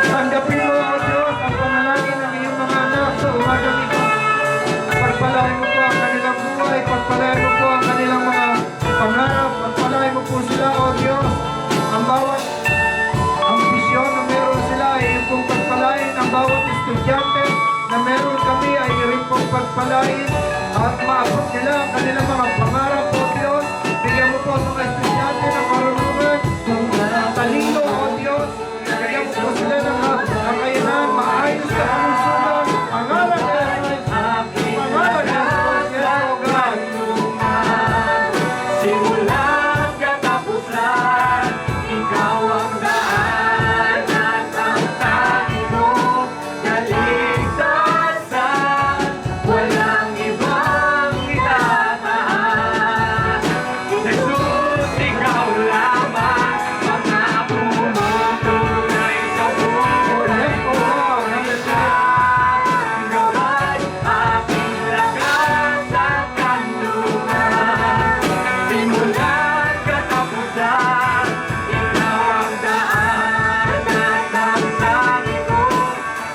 Tanggapin mo, O Diyos, ang panalangin ng iyong mga anak sa umagang ito. Pagpalain mo po ang kanilang buhay, pagpalain mo po ang kanilang mga pangarap, pagpalain mo po sila, O Diyos. Ang bawat ambisyon na meron sila ay iyong pong pagpalain. Ang bawat estudyante na meron kami ay iyong pong pagpalain at maabot nila ang kanilang mga pangarap, O Diyos. Bigyan mo po ang mga estudyante ng karunungan, ng talino, O Diyos. Bigyan mo po sila ng kakayanan, maayos na kalusugan. Pangalan ni Jesus. Pangalan ni Jesus. Yes, O God.
Simulan katapusan, ikaw ang daan at ang tango, kaligtasan, walang ibang itataas. Jesus, ikaw lamang, pangako mo tunay sa buhay ko. Ikaw ay aking lakas at kanlungan. Simulan katapusan, ikaw ang daan at ang tango,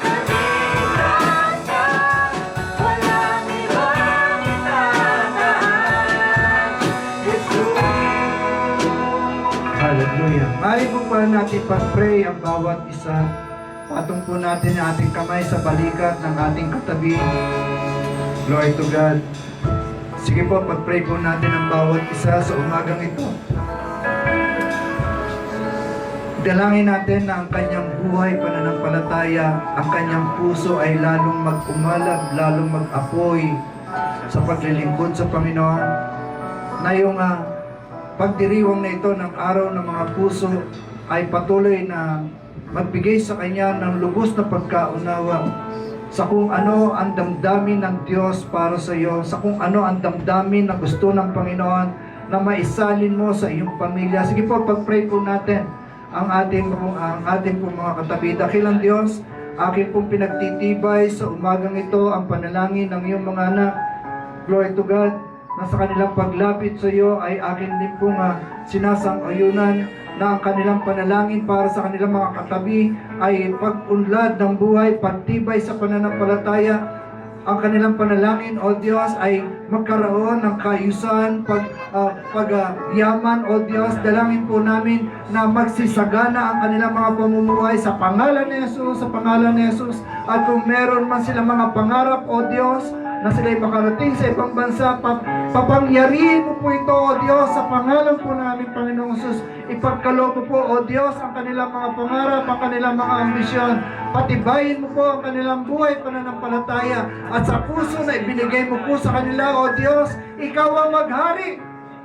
kaligtasan, walang ibang itataas. Jesus.
Hallelujah. Mari po pa natin pag-pray ang bawat isa. Patong po natin ang ating kamay sa balikat ng ating katabi. Glory to God. Sige po, pag-pray po natin ang bawat isa sa umagang ito. Dalangin natin na ang kanyang buhay, pananampalataya, ang kanyang puso ay lalong mag-umalag, lalong mag-apoy sa paglilingkod sa Panginoon. Na yung pagdiriwang na ito ng araw ng mga puso ay patuloy na magbigay sa kanya ng lubos na pagkaunawa sa kung ano ang damdamin ng Diyos para sa iyo, sa kung ano ang damdamin na gusto ng Panginoon na maisalin mo sa iyong pamilya. Sige po, pag-pray po natin ang ating pong mga katabi. Dakilang Diyos, akin pong pinagtitibay sa umagang ito ang panalangin ng iyong mga anak. Glory to God, na sa kanilang paglapit sa iyo ay akin din pong sinasang-ayunan na ang kanilang panalangin para sa kanilang mga katabi ay pag-unlad ng buhay, pagtibay sa pananampalataya. Ang kanilang panalangin, O Diyos, ay magkaroon ng kaayusan, pagyaman, O Diyos. Dalangin po namin na magsisagana ang kanilang mga pamumuhay sa pangalan ni Jesus, sa pangalan ni Jesus. At kung meron man silang mga pangarap, O Diyos, na sila'y makarating sa ibang bansa, papangyarihin mo po ito, O Diyos, sa pangalan po namin, Panginoong Jesus. Ipagkaloob mo po, O Diyos, ang kanilang mga pangarap, ang kanilang mga ambisyon. Patibayin mo po ang kanilang buhay, pananampalataya. At sa puso na ibinigay mo po sa kanila, O Diyos, ikaw ang maghari.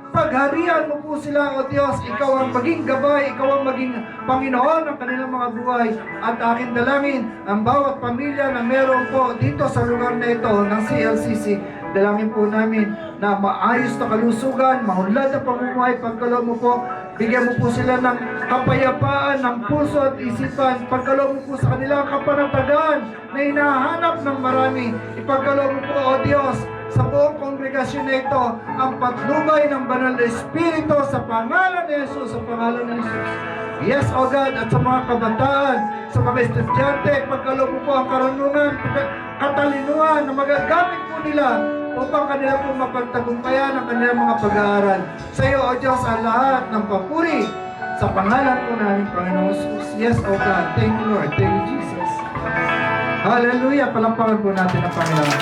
Pagharian mo po sila, O Diyos. Ikaw ang maging gabay, ikaw ang maging Panginoon ng kanilang mga buhay. At aking dalangin, ang bawat pamilya na meron po dito sa lugar na ito ng CLCC, dalangin po namin na maayos na kalusugan, maunlad na pamumuhay, pagkaloob mo po. Bigyan mo po sila ng kapayapaan ng puso at isipan. Pagkaloob mo po sa kanila ang kapanatagan na hinahanap ng marami. Ipagkaloob mo po, O Diyos, sa buong kongregasyon na ito ang patnubay ng banal na Espiritu sa pangalan ni Jesus, sa pangalan ni Jesus. Yes, O God, at sa mga kabataan, sa mga estudyante, pagkaloob mo po ang karunungan, katalinuhan na magagamit po nila upang kanila po mapagtagumpayan ang kanilang mga pag-aaral. Sa iyo, O Diyos, ang lahat ng papuri sa pangalan po namin, Panginoon Jesus. Yes, O God. Thank you, Lord. Thank you, Jesus. Hallelujah. Palampakan po natin ang Panginoon.